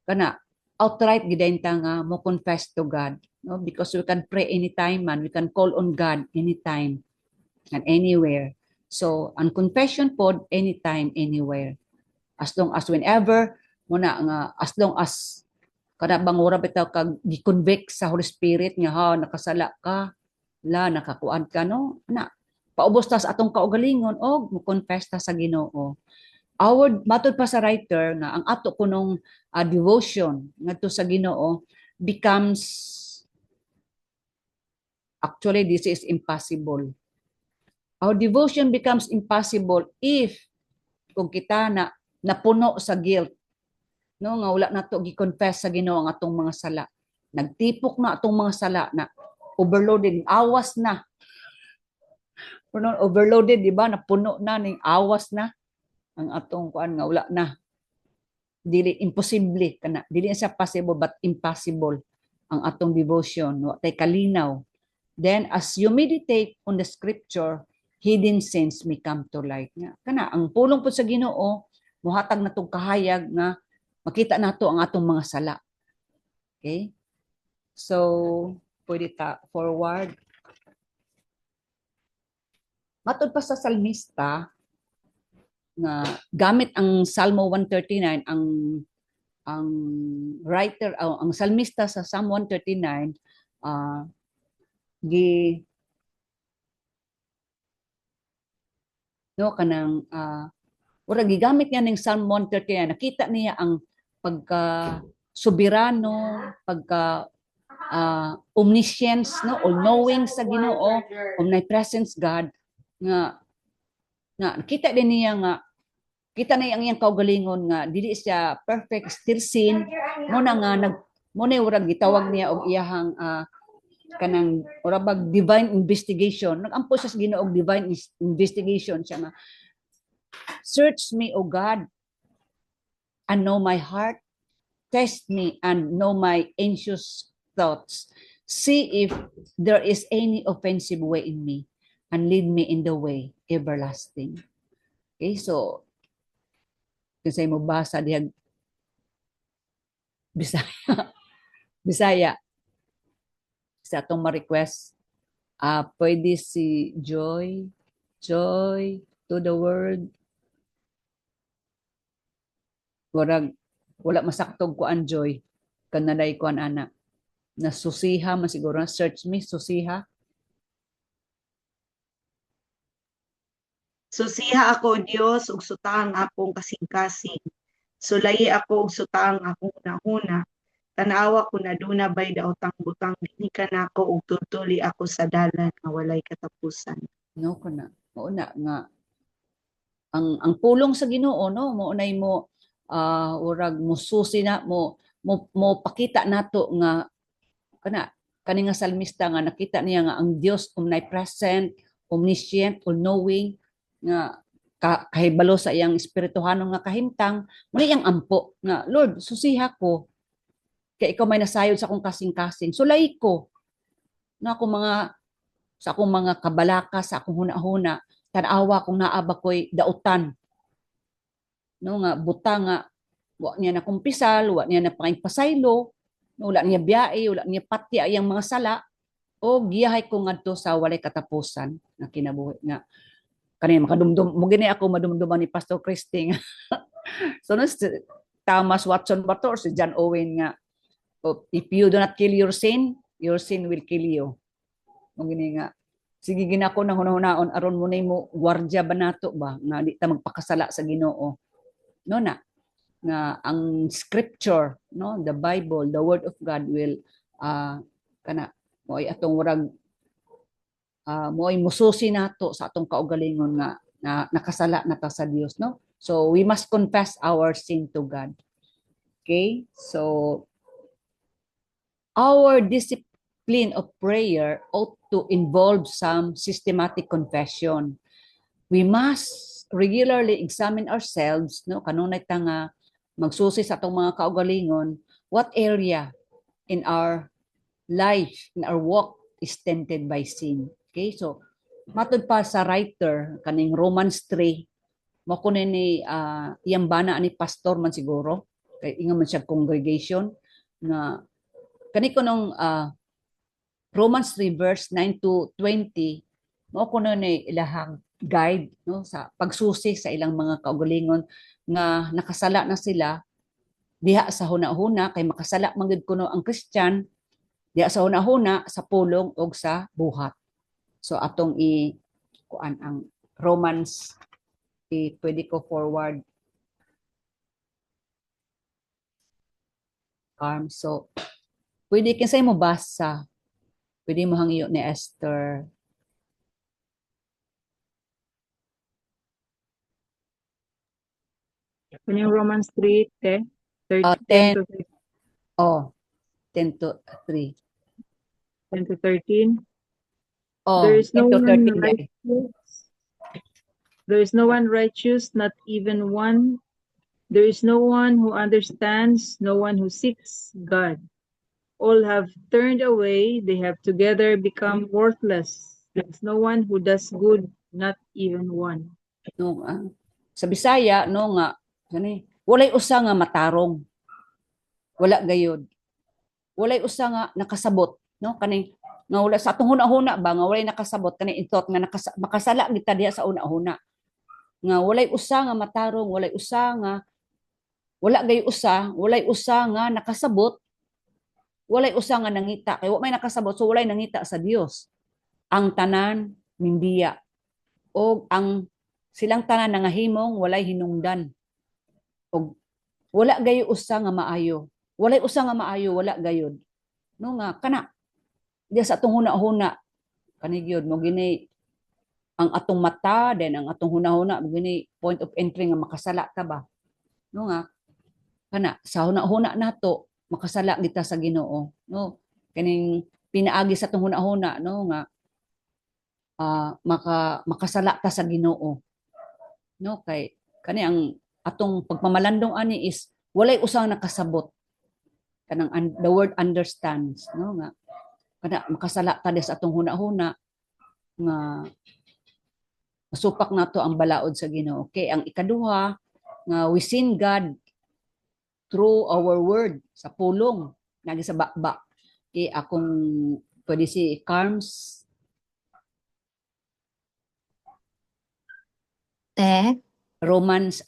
Kana outright gidayon ta nga mo confess to God, no? Because we can pray anytime man, we can call on God anytime and anywhere. So ang confession pod anytime, anywhere. As long as whenever muna nga, as long as kada bangura bitaw kag gi-convict sa Holy Spirit nga ha nakasala ka, nakakuan ka, no? Na paubos ta sa atong kaugalingon og mo confess ta sa Ginoo. Matud pa sa writer nga ang ato kunong devotion ngadto sa Ginoo becomes, actually this is impossible. Our devotion becomes impossible if kung kita napuno sa guilt, no, nga wala nato gi-confess sa Ginoo ang atong mga sala. Nagtipok na atong mga sala, na overloaded, awas na. Overloaded, di ba? Napuno na ning awas na ang atong kuan nga wala na. Dili imposible kana, dili sa possible but impossible ang atong devotion, wa tay kalinaw. Then as you meditate on the scripture, hidden sins may come to light nga. Kana ang pulong po sa Ginoo, muhatag natong kahayag nga makita nato ang atong mga sala. Okay? So, pwede ta forward. Matod pa sa salmista nga gamit ang Salmo 139, ang writer ang salmista sa Psalm 139 no kanang ura gigamit niya ning Psalm 139, nakita niya ang pagka soberano, pagka omniscience, no, all knowing sa Ginoo, omnipresence God nga nakita din niya nga kita na iyang kaugalingon nga dili siya perfect, still sin mo na nga mo na urag gitawag niya og iyahang kanang urabag divine investigation. Nagampo siya sa Ginoo og divine investigation siya nga, search me, O God, and know my heart, test me and know my anxious thoughts. See if there is any offensive way in me, and lead me in the way everlasting. Okay, so kasi mo basa diha Bisaya, Bisaya sa atong ma-request. Pwede si Joy to the word. Wala masaktog ko ang Joy. Kanaday ko ang anak. Na susiha man siguro. Search me, susiha. Susiha ako, Dios, ug sutang akong kasing-kasing. Sulayi ako ug sutang akong hunahuna. Tanawa ko na duna bay daotang butang dinhi ka nako ug tutuli ako sa dalan nga walay katapusan. No, kuna. Mauna nga. Ang pulong sa Ginoo, no? Maunay mo, urag mo susi na, mo pakita nato nga, kani nga salmista nga, nakita niya nga ang Dios omnipresent, omniscient, all-knowing, nga kahibalo sa iyang espirituhanong nga kahimtang, muna iyang ampo, nga, Lord, susiha ko, kaya ikaw may nasayod sa akong kasing-kasing, sulay ko, na sa akong mga kabalaka, sa akong huna-huna, tanawa kung naaba ko'y dautan, no, nga, buta nga, wa niya na kumpisal, wa niya na pasaylo, wala niya biyae, wala niya pati ayang mga sala, o giyahay ko ngadto sa walay katapusan na kinabuhi nga. Kanina makadumdum, mo gini ako madumduman ni Pastor Christy nga. So no, si Thomas Watson ba to, or si John Owen nga, if you do not kill your sin will kill you. Mo gini nga. Sige ginako nang hunahunahon aron mo nay mo gwardiya ba nato ba nga di ta magpakasala sa Ginoo. No na nga ang scripture, no, the Bible, the word of God will kana mo'y atong warag mo'y mususi nato sa atong kaugalingon nga na nakasala na ta sa Dios, no? So we must confess our sin to God. Okay? So our discipline of prayer ought to involve some systematic confession. We must regularly examine ourselves, no, kanunay ta nga magsusi sa atong mga kaugalingon, what area in our life, in our walk is tainted by sin. Okay, so matud pa sa writer kaning Romans 3, mo kunin ni iyang bana ani pastor man siguro, kay ingon man siya congregation nga kani kunong Romans 3 verse 9 to 20, mo kunin ni ilahang guide, no, sa pagsusi sa ilang mga kaugalingon nga nakasala na sila diha sa hunahuna, kay makasala man gid kuno ang Christian diha sa hunahuna, sa pulong og sa buhat. So atong kuan ang Romans, pwede ko forward. So pwede kinsay mo basa, pwede mo hangyo ni Esther. Kanyang Romans 3, 10, 10 to 10 to 3. 10 to 13. Oh, There is 10 no to one 13 guys. righteous. There is no one righteous, not even one. There is no one who understands, no one who seeks God. All have turned away, they have together become worthless. There is no one who does good, not even one. No, sa Bisaya, no nga, walay usa nga matarong. Wala gayod. Walay usa nga nakasabot, no? Kaning nga wala sa atong hunahuna ba nga walay nakasabot kani intot nga makasala kita diha sa una-una. Nga walay usa nga matarong, walay usa nga walay usa nga nakasabot, walay usa nga nangita. Kay wa may nakasabot so walay nangita sa Dios. Ang tanan mindiya. O ang silang tanan nangahimong walay hinungdan. Og wala gayo usa nga maayo. Walay usa nga maayo, wala gayod. No nga kana diya sa atong huna-huna kani gyud mo gini ang atong mata then ang atong hunahuna mo gini point of entry nga makasala ta ba. No nga kana sa huna-huna nato makasala kita sa Ginoo, no? Kaning pinaagi sa atong huna-huna, no, nga makasala ta sa Ginoo. No, kay kani ang atong pagpamalandong ani is walay usang nakasabot kanang the word understands, no, nga kana makasala ta sa atong huna-huna nga masupak nato ang balaod sa Ginoo. Okay, ang ikaduha nga we sin God through our word sa pulong nagi sa bakba. Okay, akong pwede si Carms. Te, Romans,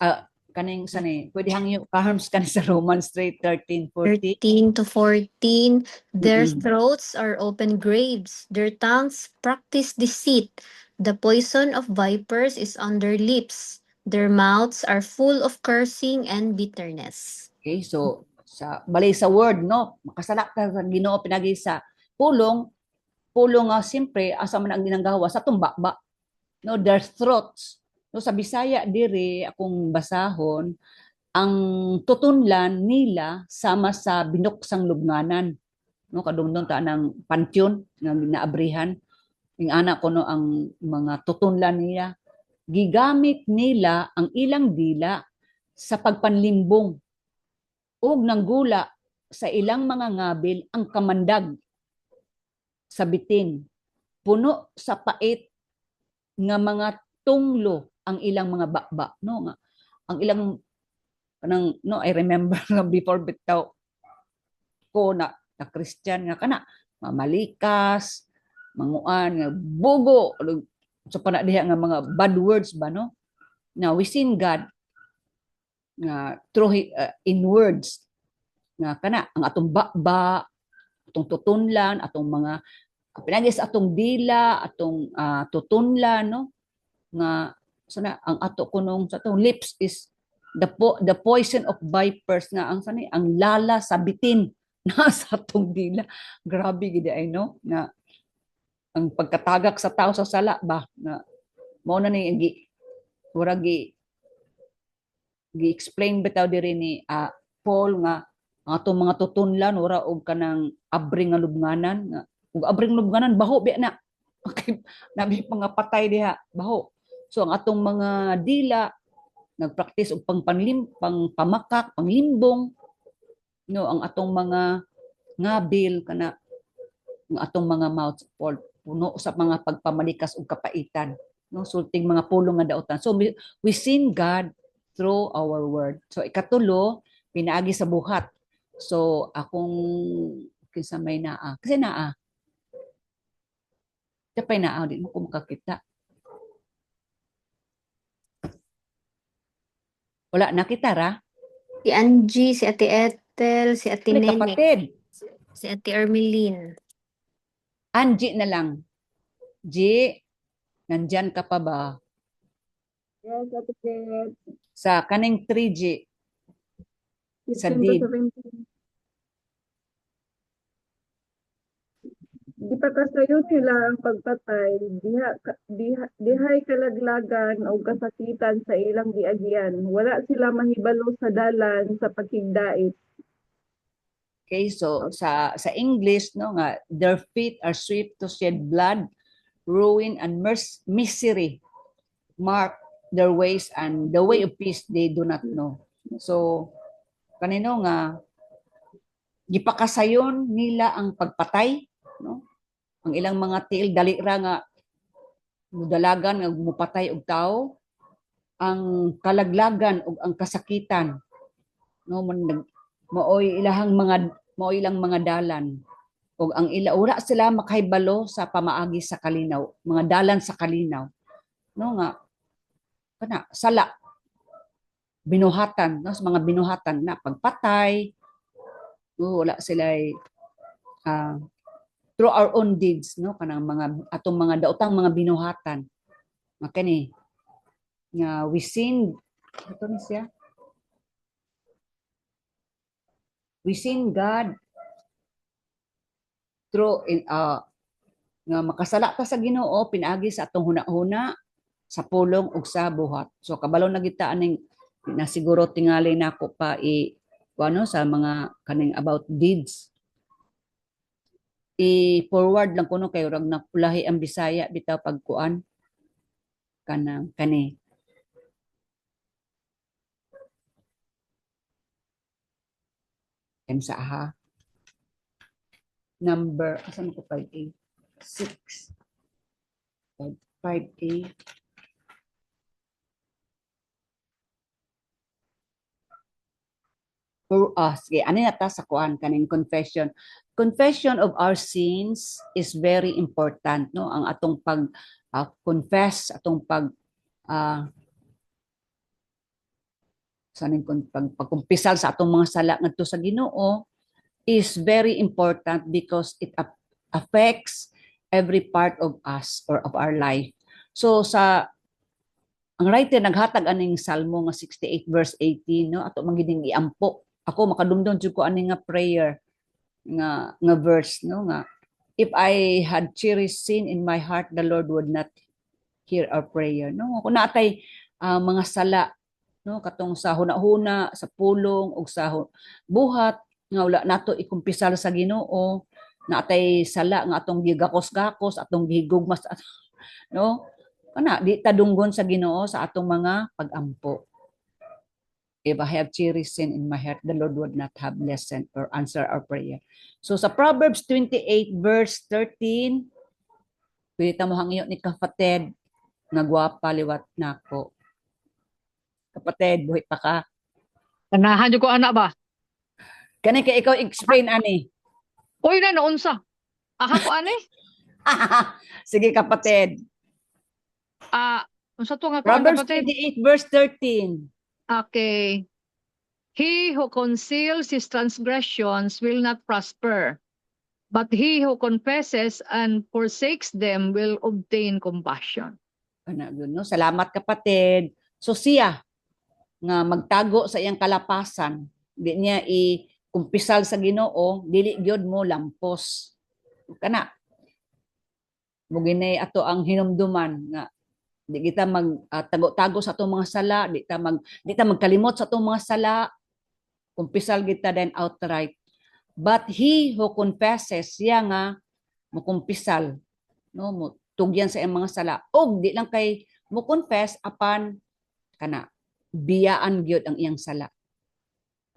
kaning sani, pwede hangyo Carms kaning sa Romans 3:13, 14. 13 to 14. Their Mm-mm. throats are open graves. Their tongues practice deceit. The poison of vipers is on their lips. Their mouths are full of cursing and bitterness. Okay, so sa balay sa word, no, makasala ka sa Ginoo pinagi sa pulong, pulong nga siyempre asa man ang ginanggawa sa tumbakba. No, their throats. No, sa Bisaya diri akong basahon, ang tutunlan nila sama sa binuksang lubnganan. No, kadungdong ta ng pantyon nga ginaabrihan. Ing anak ko no ang mga tutunlan nila. Gigamit nila ang ilang dila sa pagpanlimbong ug nanggula sa ilang mga ngabil ang kamandag sa bitin. Puno sa pait nga mga tunglo ang ilang mga bakba, no nga ang ilang kanang no I remember nga before bitaw ko na Christian nga kana mamalikas manguan nga bugo sa pana diha nga mga bad words ba no. Now we seen God nga through in words nga kana ang atong bakba, atong tutunlan, atong mga pinagis atong dila, atong tutunlan no nga sana ang ato kunong sa atong lips is the poison of vipers nga ang sani ang lala sa bitin na sa atong dila. Grabe gid ay no nga ang pagkatagak sa tao sa sala ba na mao na ni gi-explain bitaw diri ni Paul nga ang atong mga tutunlan ora og kanang abring nga lubnganan nga ug abring lubnganan baho biya na. Okay, nabi mga patay diha baho. So ang atong mga dila nagpractice og pamakak, panglimbong no ang atong mga ngabil kana ang atong mga mouth puno sa mga pagpamalikas ug kapaitan no sulting mga pulong nga daotan. So we seen God through our word. So ikatulo pinaagi sa buhat. So akong kinsa may naa kasi naa kapay naa di mo ko makakita. Wala nakita ra. Si Angie, si Ate Ethel, si Ate May Nene, kapatid. si Ate Ermeline. Angie na lang. G, nandyan ka pa ba? Yes, Ate Ted. Sa kaning 3G. Sa 15 to did. 17. Di pa kasayo sila ang pagpatay, dihay kalaglagan o kasakitan sa ilang giagian. Wala sila mahibalo sa dalan sa pagkigdait. Okay, so sa English no nga their feet are swift to shed blood, ruin and misery mark their ways and the way of peace they do not know. So kanino nga gipakasayon nila ang pagpatay no. Ang ilang mga tiil dali ra nga dalagan nga mupatay og tao, ang kalaglagan ug ang kasakitan no maoy ilang mga dalan ug ang ura sila makahibalo sa pamaagi sa kalinaw, mga dalan sa kalinaw no nga kana sala binuhatan no sa mga binuhatan na pagpatay wala sila through our own deeds no kanang mga atong mga daotang mga binuhatan makani nga we sin ito ni siya we sin God through nga makasala ta sa Ginoo pinaagi sa atong hunahuna sa pulong ug sa buhat. So kabalo na kita aning na siguro tingali nako pa ano sa mga kaning about deeds. I-forward lang kuno kay urag napulahi ang Bisaya bitaw pagkuan kanang kani. Kansa ha. number, asan ko 5A? 6. 5A. Sige, ano na ta sa kuan kaning confession. Confession of our sins is very important, no? Ang atong pag confess, atong pag pagkumpisal sa atong mga sala ngadto sa Ginoo is very important because it affects every part of us or of our life. So ang writer naghatag aning Salmo nga 68 verse 18, no? Ato magining iampo. Ako makadumdum jud ko ani nga prayer nga verse, no, nga if I had cherished sin in my heart, the Lord would not hear our prayer, no? Kung natay mga sala, no, katong sa hunahuna, sa pulong ug sa buhat nga wala nato ikumpisal sa Ginoo, natay sala nga atong gigakos-gakos, atong gihigugmas, no? Kana di ta dunggon sa Ginoo sa atong mga pag-ampo. If I have cherished sin in my heart, the Lord would not have listened or answer our prayer. So sa Proverbs 28 verse 13, pwede mo hangyo ni kapatid, nagwapa liwat nako. Kapatid, buhi pa ka. Ganahan jud ko anak ba? Kani kay ikaw explain ani. Uy na naunsa. Aha ko ani? Sige kapatid. Unsa to nga kuan Proverbs kapatid? 28 verse 13. Okay. He who conceals his transgressions will not prosper, but he who confesses and forsakes them will obtain compassion. Ana gyud, no? Salamat kapatid. So siya nga magtago sa iyang kalapasan, di niya kumpisal sa Ginoo, dili gyud mo lampos. Kana muginay ato ang hinumduman nga di kita magtago-tago sa atong mga sala, di ta magkalimot sa atong mga sala, kumpisal kita then outright. But he who confesses, siya nga mukumpisal, no, mo tugyan sa iyang mga sala, og di lang kay mo confess apan kana biyaan gyud ang iyang sala.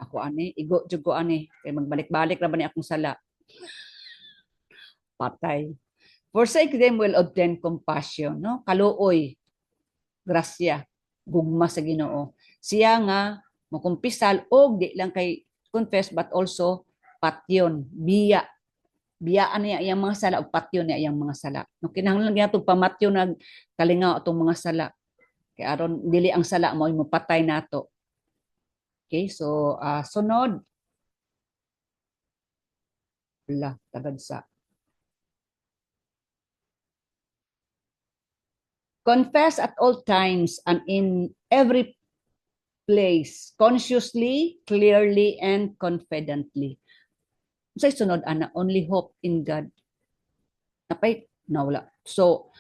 Ako ani, igo jud ko ani, kay magbalik-balik ra ba ni akong sala. Patay. Forsake them will obtain compassion, no? Kaluoy, grasya, gugma sa Ginoo. Siya nga makumpisal og di lang kay confess but also patyon, biya. Biyaan niya iyang mga sala ug patyon niya iyang mga sala. No kinahanglan gyud pamatyon nag kalingaw atong mga sala. Kay aron dili ang sala mo patay nato. Okay, so sunod. Wala, tagad sa. Confess at all times and in every place, consciously, clearly, and confidently. Sa sunod, ana, only hope in God. Napay, nawala. So,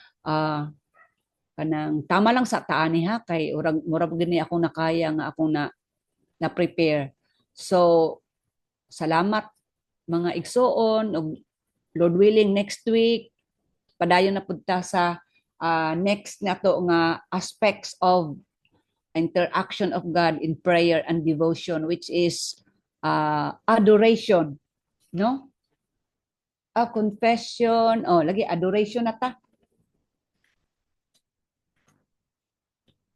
kanang tama lang sa taani ha, kay murag gini akong nakaya nga akong na-prepare. So, salamat mga igsoon, og Lord willing, next week, padayon na punta sa next na to nga aspects of interaction of God in prayer and devotion, which is adoration, no? Confession, lagi adoration na ta.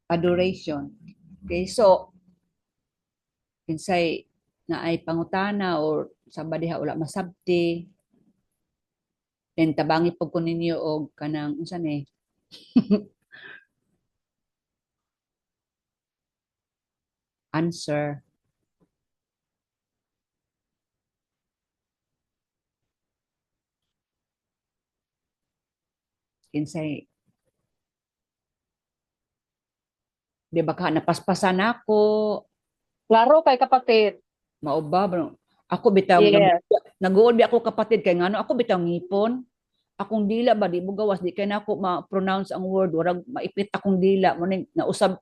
Adoration. Okay, so kinsay na ay pangutana or sa badiha wala masabti, then tabangi pag ko ninyo og kanang unsa ni answer. Kinsay di ba ka napaspasan ako, Klaro kay kapatid. mao ba bro? Ako bitaw Yes. nag-uod ako kapatid kay ngano ako bitaw ngipon. Akong dila ba di mo gawas di kay na ako ma-pronounce ang word warag maipit akong dila mo nausab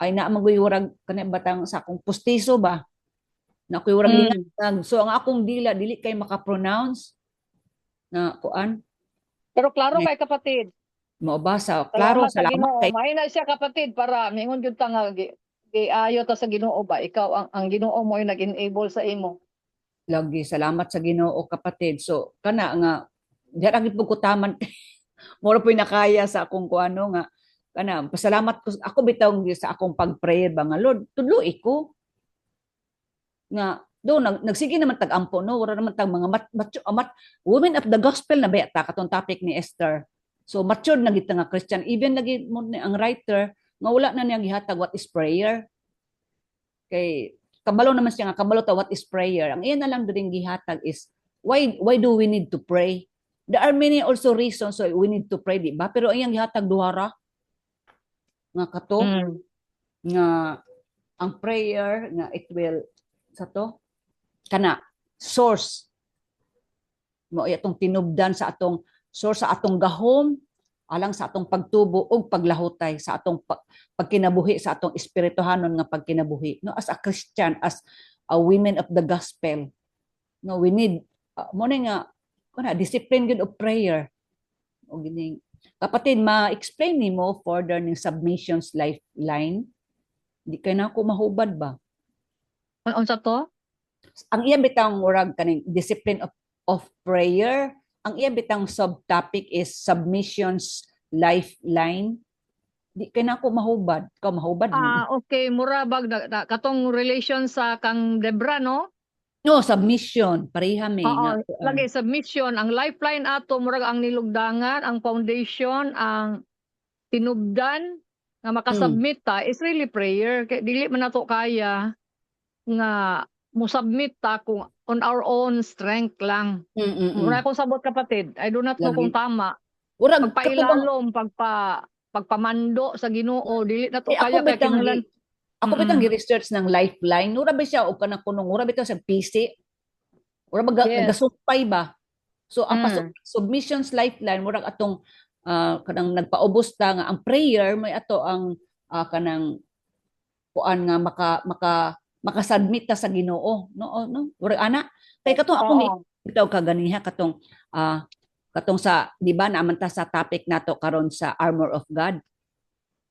ay na maguyurag kani batang sa akong pustiso ba na ako'y warag lingag. So ang akong dila dili kay maka-pronounce na kuan Pero klaro kay kapatid. mao ba sa klaro Salamat sa salamat Ginoo. kay Mahina siya kapatid para mingon gyud ta nga giayo ta sa Ginoo ba ikaw ang Ginoo mo yung nag-enable sa imo. Lagi salamat sa Ginoo kapatid. So kana nga diha ra gid pugkutaman mura po'y nakaya sa akong kuano nga kana pasalamat ko ako bitaw sa akong pag-prayer ba nga Lord tudloy ko nga do nagsige naman tag-ampo no wala naman tag mga women of the gospel na beta katong topic ni Esther. So matured na gid nga Christian even lagi mo ni ang writer nga wala na niya gihatag what is prayer. Kay kabalo naman siya nga kabalo ta what is prayer. Ang iyan na lang din gihatag is why do we need to pray? There are many also reasons so we need to pray, di ba? Pero iyang gihatag duhara nga kato nga ang prayer nga it will sa to kana source mo itong tinubdan sa atong source sa atong gahom alang sa atong pagtubo ug paglahutay sa atong pagkinabuhi sa atong espirituhanon nga pagkinabuhi no as a Christian as a women of the gospel no we need mo nga kuna discipline good of prayer o gining kapatid ma-explain nimo further ning submissions lifeline di kay na ako mahubad ba Unsa to? ang iya bitang murag kaning discipline of prayer ang iya bitang subtopic is submissions lifeline di kay na ako mahubad ka mahubad Okay, mura bag katong relation sa kang Debra no? no submission pareha mi Oo, nga lagi submission ang lifeline ato murag ang nilugdangan, ang foundation, ang tinubdan nga makasubmit ta is really prayer. Kay dili man nato kaya nga mo-submit ta kung on our own strength lang. Mura akong sabot kapatid. I do not know Lagi. kung tama. Urag Pagpailalom, pagpamando sa Ginoo, dili na to kaya kay kinahanglan. Ako bitang gi-research ng lifeline. Ura ba siya o kanang kunong ura bitaw sa PC? Ura ba nagasumpay ba? So ang submissions lifeline murag atong kanang nagpaubos ta nga ang prayer may ato ang kanang kuan nga makasubmit ta sa Ginoo no ura ana kay katong ako ni bitaw kaganiha katong sa di ba naaman ta sa topic nato karon sa armor of God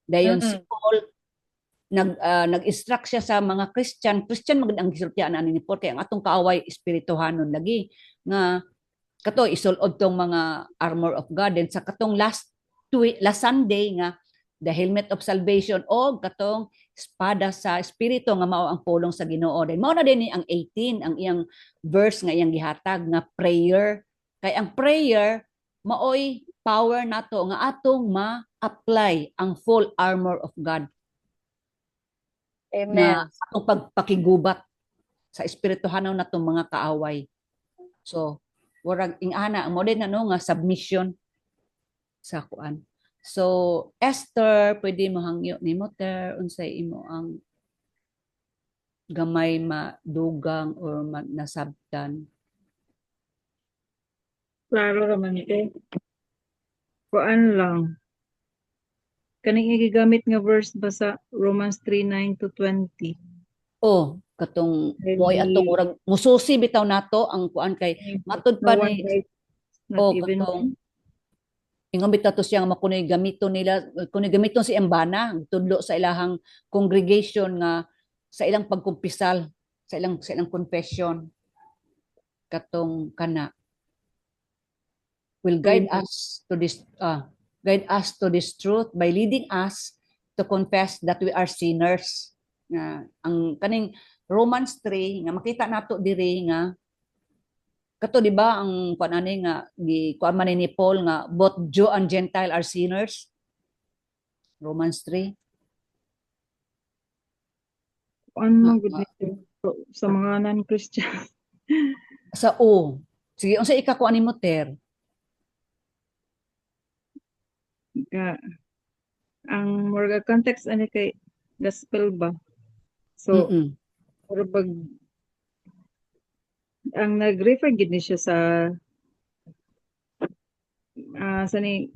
dayon si Paul nag-instruct siya sa mga Christian magud ang gisultian ani ni Paul kay ang atong kaaway espirituhanon lagi nga kato isulod tong mga armor of God then sa katong last Sunday nga the helmet of salvation o katong espada sa espiritu nga mao ang pulong sa Ginoo. Then mao na din ang 18 ang iyang verse nga iyang gihatag nga prayer. Kay ang prayer maoy power nato nga atong ma-apply ang full armor of God. Amen. Nga atong pagpakigubat sa espirituhanon natong mga kaaway. So, warag ingana mo din ano nga submission sa kuan. So, Esther, pwede mo hangyo ni mo ter unsay imo ang gamay madugang or nasabtan. Klaro raman ito. Kuan lang. Kaning gigamit nga verse ba sa Romans 3:9 to 20. Oh, katong moy atong urag mususi bitaw nato ang kuan kay matud pa ni katong ingon bitaw to siya nga makunoy gamiton nila kunoy gamiton si Embana tudlo sa ilahang congregation nga sa ilang pagkumpisal sa ilang confession katong kana will guide us to this truth by leading us to confess that we are sinners. Ang kaning Romans 3 nga makita nato diri nga kato di ba ang kuan ani nga kuan man ni Paul nga both Jew and Gentile are sinners. Romans 3. Ano gud sa mga non-Christian. Sa sige unsa ikakuan nimo ter? Ang more context ani kay gospel ba? So pag ang nag-refer gid ni siya sa ni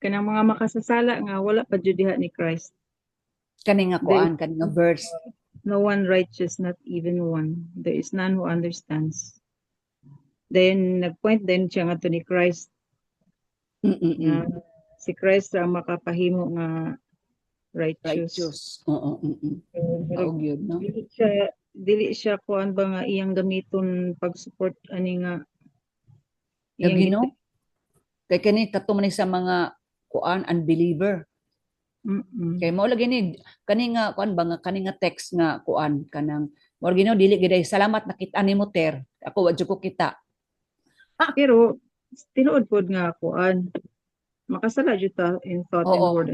kanang mga makasasala nga wala pa jud diha ni Christ. Kani nga kuan kani nga verse. No one righteous, not even one. There is none who understands. Then nagpoint din siya nga to ni Christ. Si Christ ang makapahimo nga righteous. Righteous. Oo. Pero Maog yun, no? dili siya kuan ba nga iyang gamiton pag-support ani nga Lagi, no? Kay kani kato man ni sa mga kuan unbeliever. Kay mao lagi ni kani nga kuan ba nga kani nga text nga kuan kanang mao gino dili giday salamat nakita nimo ter. Ako wa jud ko kita. Pero tinuod pod nga kuan makasala jud ta in thought and Oo. word.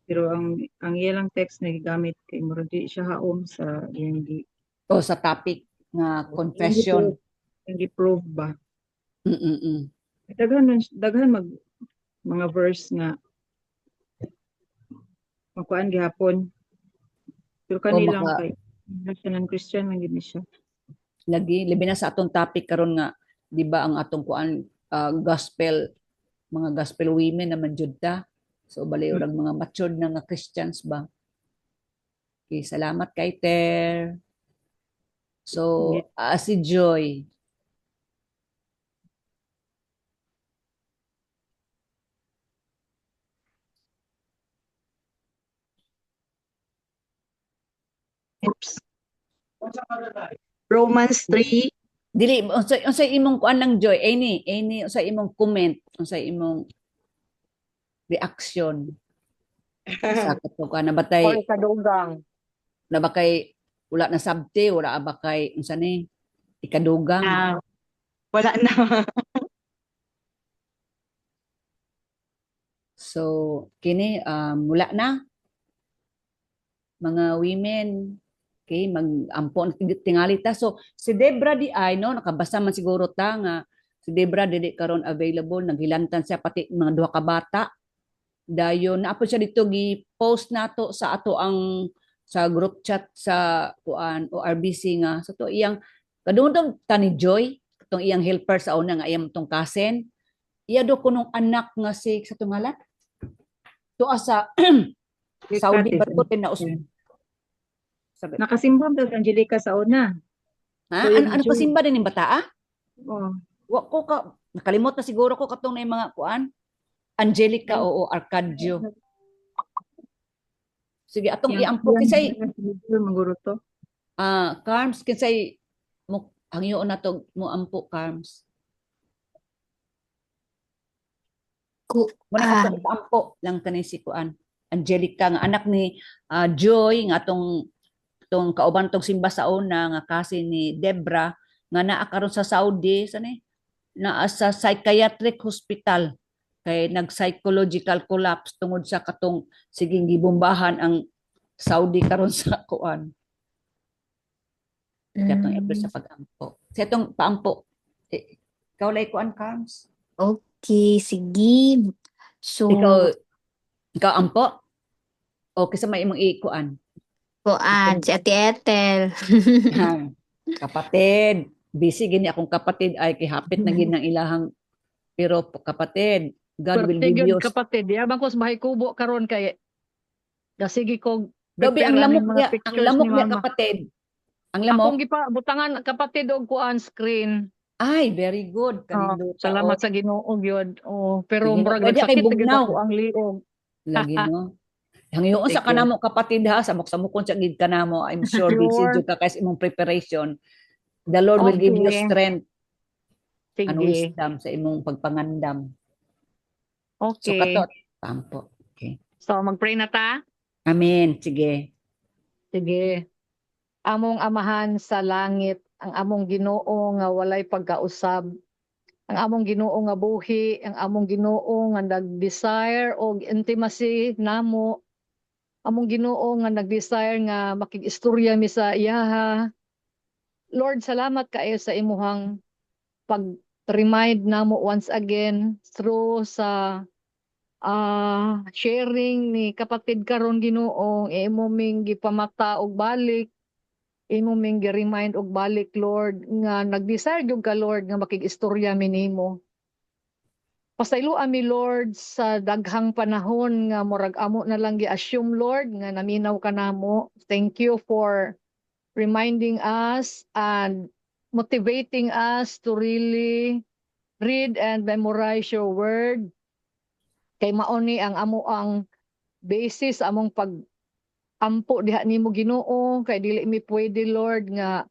Pero ang ilang text na gigamit kay murag di siya haom sa iyang O sa topic nga confession. iyang gi-prove ba. Mm. Daghan mga verse nga makuan gihapon. Pero kanilang kay national Christian man gid ni siya. Lagi labi na sa atong topic karon nga di ba ang atong kuan gospel mga gospel women naman jud ta. So bali urang mga matured na nga Christians ba. Okay, salamat kay Ter. So si Joy. Oops. Romans 3, Dili unsay imong kuan lang Joy any unsay imong comment unsay imong reaction sa katuka na batay Kadugang. na ba kay wala na sabte wala ba kay unsa ni ikadugang. wala na. So kini wala na mga women okay mag-ampo tingali ta. So si Debra di ay no nakabasa man siguro ta nga si Debra dili karon available naghilantan siya pati mga duha ka bata. Dayon naapo siya dito gi-post nato sa ato ang sa group chat sa kuan o RBC nga sa to iyang kadungdong tani Joy katong iyang helper sa una nga iyang tong cousin iya do kunong anak nga si sa tungalan to asa Saudi ba to na sabi Nakasimba ba Angelica sa una? ha So, yung ano Joy. pasimba din yung bata Oh. wa ko ka nakalimot na siguro ko katong na yung mga kuan Angelica o Arcadio. Sige atong iampo kinsay maguro to. Carms kinsay mo hangyo na to mo ampo Carms. Muna atong iampo lang kanay si kuan Angelica nga anak ni Joy nga tong kauban tong simba sa una nga kasi ni Debra nga naa karon sa Saudi sani naa sa psychiatric hospital kay nag-psychological collapse tungod sa katong siging gibombahan ang Saudi karon sa kuan. Katong epis sa pag-ampo. Sa itong paampo, ikaw lay kuan Carms? Okay, sige. So, Ikaw ampo? O kisa may imong ikuan? kuan, si Ate Ethel. Kapatid. Busy gini akong kapatid ay kihapit na gid ng ilahang pero kapatid, God will give you. Kapatid, yabang ko sa bahay kubo karon kay sige ko Gabi ang lamok niya, kapatid. Ang lamok. Akong butangan kapatid og kuan screen. Ay, very good. Salamat sa Ginoo gyud. Pero Sige, murag pwede kay nagsakit bugnaw. ako ang liog. Lagi no. Hangyoon sa kanamo kapatid ha, samok-samokon sa gid kanamo. I'm sure busy jud ka kay imong preparation. The Lord will give you strength and wisdom sa imong pagpangandam. Okay. So katot, pampo. Okay. So magpray na ta? Amen. Sige. Sige. Among Amahan sa langit, ang among Ginoo nga walay pagkausab, ang among Ginoo nga buhi, ang among Ginoo nga nag-desire og intimacy namo, among Ginoo nga nag-desire nga makig-istorya mi sa iyaha. Lord, salamat kaayo sa imuhang pag-remind namo once again through sa sharing ni kapatid karon Ginoo, imo ming gipamata og balik, imo ming gi-remind og balik Lord nga nag-desire gyud ka Lord nga makig-istorya mi nimo. Pasayloan mi Lord sa daghang panahon nga murag amo na lang gi-assume Lord nga naminaw ka namo. Thank you for reminding us and motivating us to really read and memorize your word. Kay mao ni ang amo ang basis among ampo diha nimo Ginoo kay dili mi pwede Lord nga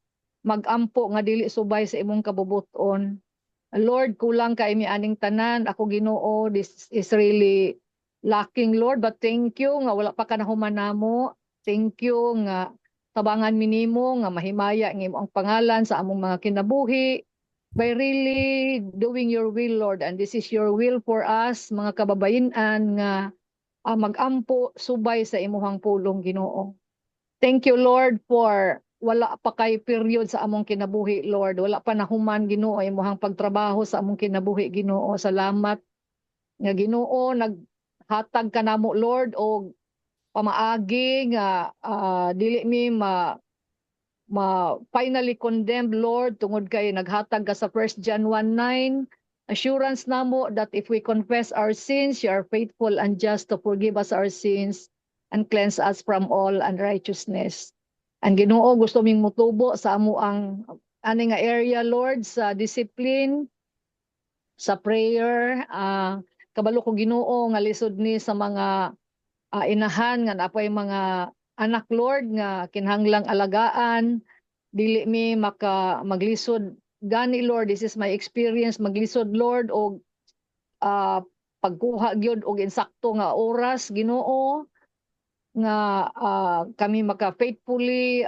magampo nga dili subay sa imong kabubuton. Lord, kulang kay mi aning tanan. Ako Ginoo, this is really lacking Lord, but thank you nga wala pa ka nahuman namo. Thank you nga tabangan mi nimo nga mahimaya ng imong pangalan sa among mga kinabuhi by really doing your will Lord, and this is your will for us mga kababayen-an nga magampo subay sa imuhang pulong Ginoo. Thank you Lord for wala pa kay period sa among kinabuhi Lord, wala pa nahuman Ginoo imuhang pagtrabaho sa among kinabuhi Ginoo. Salamat nga Ginoo naghatag ka namo Lord og pamaagi nga dili mi ma finally condemned Lord tungod kay naghatag ka sa 1 John 1:9 assurance namo that if we confess our sins you are faithful and just to forgive us our sins and cleanse us from all unrighteousness. Ang Ginoo gusto ming mutubo sa amo ang ani nga area Lord sa discipline, sa prayer, kabalo ko Ginoo nga lisod ni sa mga inahan nga napay mga anak Lord nga kinahanglang alagaan, dili mi maglisod gani Lord. This is my experience maglisod Lord og pagkuha gyud og insakto nga oras Ginoo nga kami faithfully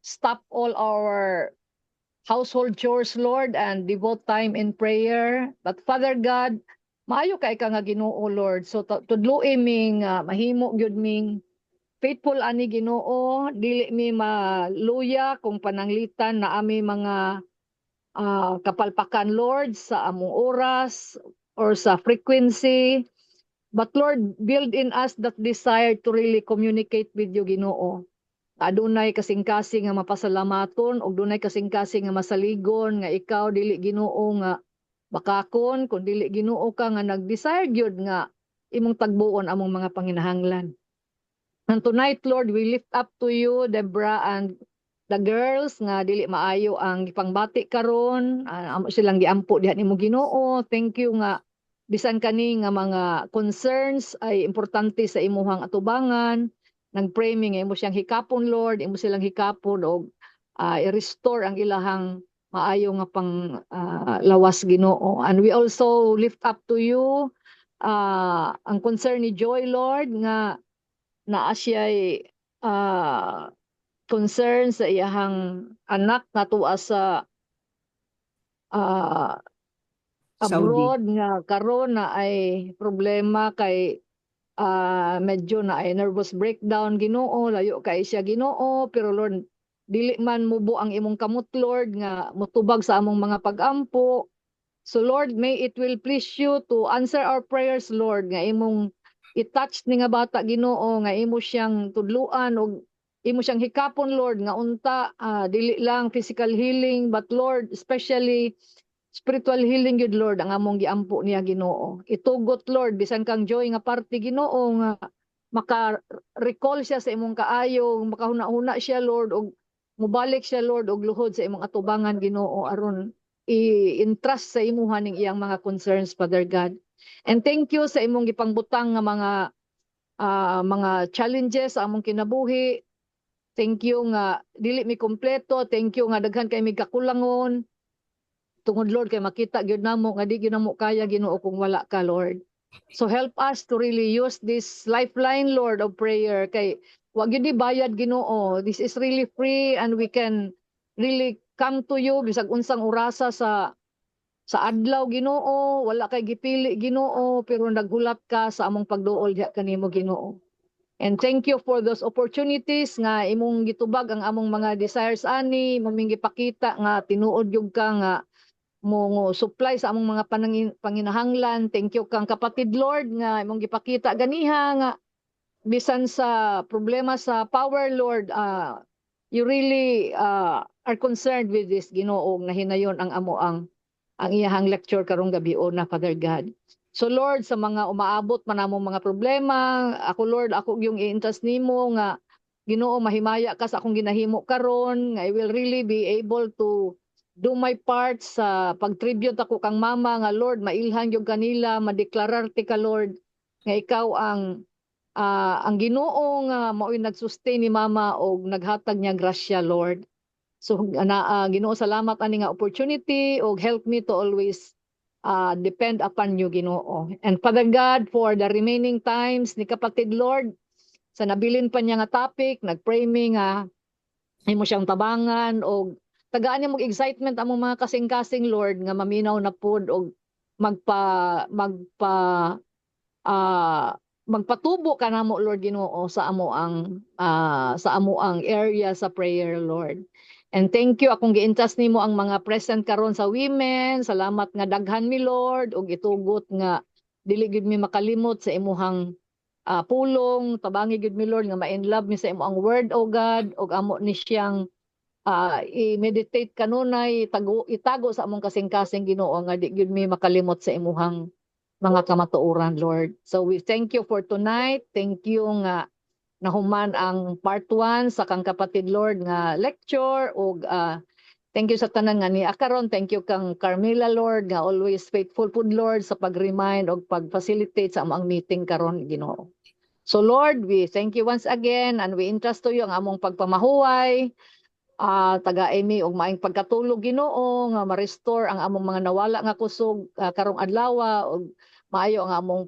stop all our household chores Lord and devote time in prayer. But Father God, maayo kay ka nga Ginoo Lord, so tudloi ming mahimo gyud ming faithful ani Ginoo, dili mi maluya kung pananglitan na ami mga kapalpakan Lord sa among oras or sa frequency. But Lord, build in us that desire to really communicate with you, Ginoo. Adunay kasing-kasing nga mapasalamaton ug dunay kasing-kasing nga masaligon nga ikaw dili Ginoo nga bakakon kun dili Ginoo ka nga nag-desire gyud nga imong tagbuon among mga panginahanglan. And tonight Lord, we lift up to you Deborah and the girls nga dili maayo ang gipangbati karon, amo silang giampo diha nimo Ginoo. Thank you nga bisan kani nga mga concerns ay importante sa imuhang atubangan. Nag-pray mi nga imo siyang hikapon Lord, imo silang hikapon og i-restore ang ilahang maayo nga pang lawas Ginoo. And we also lift up to you ang concern ni Joy Lord nga naa siya'y concern sa iyahang anak nga tuwa sa abroad nga karon na ay problema kay medyo na ay nervous breakdown Ginoo, layo kay siya Ginoo, pero Lord dili man mubo ang imong kamot Lord nga mutubag sa among mga pag-ampo. So Lord, may it will please you to answer our prayers Lord nga imong i-touch ni nga bata Ginoo, nga imo siyang tudluan og imo siyang hikapon Lord nga unta dili lang physical healing but Lord especially spiritual healing yun Lord ang among giampo niya Ginoo. Itugot Lord bisan kang Joy nga parte Ginoo nga maka-recall siya sa imong kaayo, makahuna-huna siya Lord og mubalik siya Lord og luhod sa imong atubangan Ginoo aron i-entrust sa imuha ning iyang mga concerns Father God. And thank you sa imong gipangbutang nga mga challenges sa among kinabuhi. Thank you nga dili mi kompleto, thank you nga daghan kay mi kakulangon. Tungod Lord kay makita gyud namo nga di gyud namo kaya Ginoo kung wala ka Lord. So help us to really use this lifeline Lord of prayer kay wa gyud ni bayad Ginoo. This is really free and we can really come to you bisag unsang orasa sa adlaw Ginoo, wala kay gipili Ginoo pero naghulat ka sa among pagduol diha kanimo Ginoo. And thank you for those opportunities nga imong gitubag ang among mga desires ani, maming gipakita nga tinuod gyud ka nga mo supply sa among mga panginahanglan. Thank you kang kapatid Lord nga imong gipakita ganiha nga bisan sa problema sa power Lord, you really are concerned with this Ginoo nga hinayon ang amo ang iyahang lecture karong gabi na Father God. So Lord, sa mga umaabot man namong mga problema, ako Lord, ako yung i-entrust nimo nga Ginoo mahimaya ka sa akong ginahimo karon, nga I will really be able to do my part sa pag-tribute ako kang mama nga Lord, mailhan yung kanila, madeklararte ka Lord, nga ikaw ang ang Ginoo nga mao'y nagsustain ni mama og naghatag niya grasya, Lord. So Ginoo, salamat ani nga opportunity og help me to always depend upon you, Ginoo. And Father God, for the remaining times ni kapatid Lord, sa nabilin pa niya nga topic, nagpray mi nga imo siyang tabangan og tagaan niya mag excitement among mga kasing-kasing Lord nga maminaw na pud og magpa ah, magpatubo ka namo Lord Ginoo sa amo ang area sa prayer, Lord. And thank you akong giintas nimo ang mga present karon sa women. Salamat nga daghan mi Lord og itugot nga dili gid mi makalimot sa imuhang pulong. Tabangi gid mi Lord nga ma-in love mi sa imo ang word, O God, og amo ni siyang i-meditate kanunay, itago sa among kasing-kasing Ginoo nga di gid mi makalimot sa imuhang mga kamatuoran, Lord. So we thank you for tonight. Thank you nga nahuman ang part 1 sa kang kapatid Lord nga lecture og thank you sa tanan nga ni akaron. Thank you kang Carmela Lord nga always faithful pud Lord sa pag-remind og pag-facilitate sa among meeting karon, Ginoo. So Lord, we thank you once again and we entrust to you ang among pagpamahuway. Taga-emi og maayong pagkatulog, Ginoo, nga ma-restore ang among mga nawala nga kusog karong adlaw og maayo ang among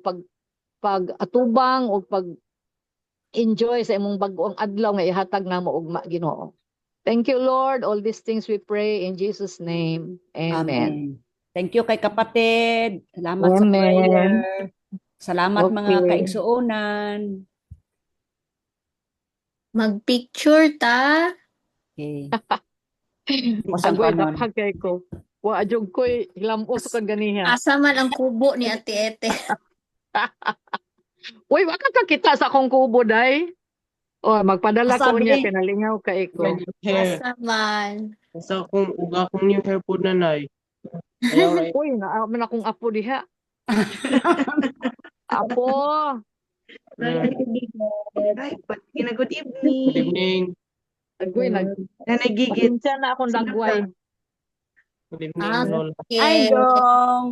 pag-atubang o pag-enjoy sa imong bag-ong adlaw nga ihatag namo ugma, Ginoo. Thank you, Lord. All these things we pray in Jesus' name. Amen. Amen. Thank you kay kapatid. Salamat sa Amen. prayer. Salamat mga Okay. kaigsuonan. Magpicture ta. Okay. Kusang Agoy kanon. daphag kay ko. Wa jud koy hilamos kag ganiha. Asa man ang kubo ni Ate Ete. Uy, wa ka kita sa akong kubo day. O magpadala ko Asabi. niya kinalingaw kay ko. Hair. Asa man. Sa kung uga kong new hair po nanay. Ayaw na Uy, man akong apo diha. Apo. Ay, good Good evening. evening. Agoy Nanay Gigit. Pasensya na akong dagway. Good evening, Ah, Lol. Ay, Okay. dong.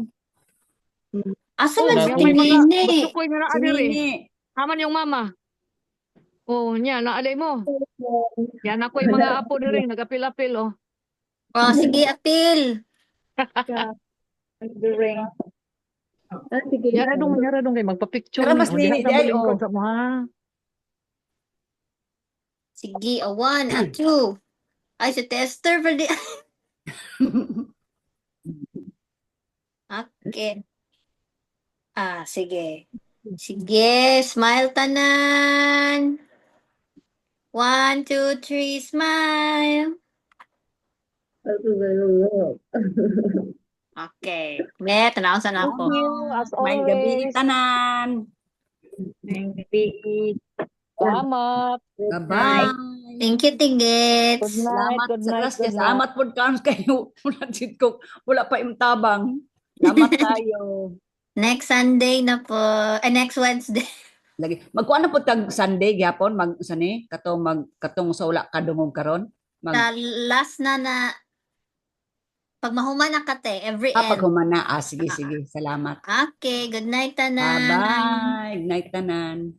Asa Oh, man Wala si po. may mga Nini? gusto ko nga naa diri. Nini. Haman yung mama. Oh, nya naaday mo. Yan ako yung mga apo diri nagapil-apil oh. Oh, sige, Atil. Yara dong kay magpa-picture Tara, ni. mas O, diha nini, ka di ay, malingkod oh. sa mo ha. Sige, a 1, a 2. Ay, si Tester pa di. Okay. Sige. Sige, smile tanan. 1, 2, 3, smile. Okay. Net, tanaw Thank ako. you as May gabi always. tanan. Salamat. Bye-bye. Thank you, Tigits. Good night. Salamat Good sa night. grasya. Good night. Salamat po karon kayo. Wala pa imtabang. Salamat kayo. Next Sunday na po. Next Wednesday. Lagi. Magkuha na po tag Sunday gyapon katong sa wala kadungog karon. Sa last na pag mahuman na kate, every Pag end. humana. Sige. Salamat. Okay, good night, tanan. Bye-bye. Good night tanan.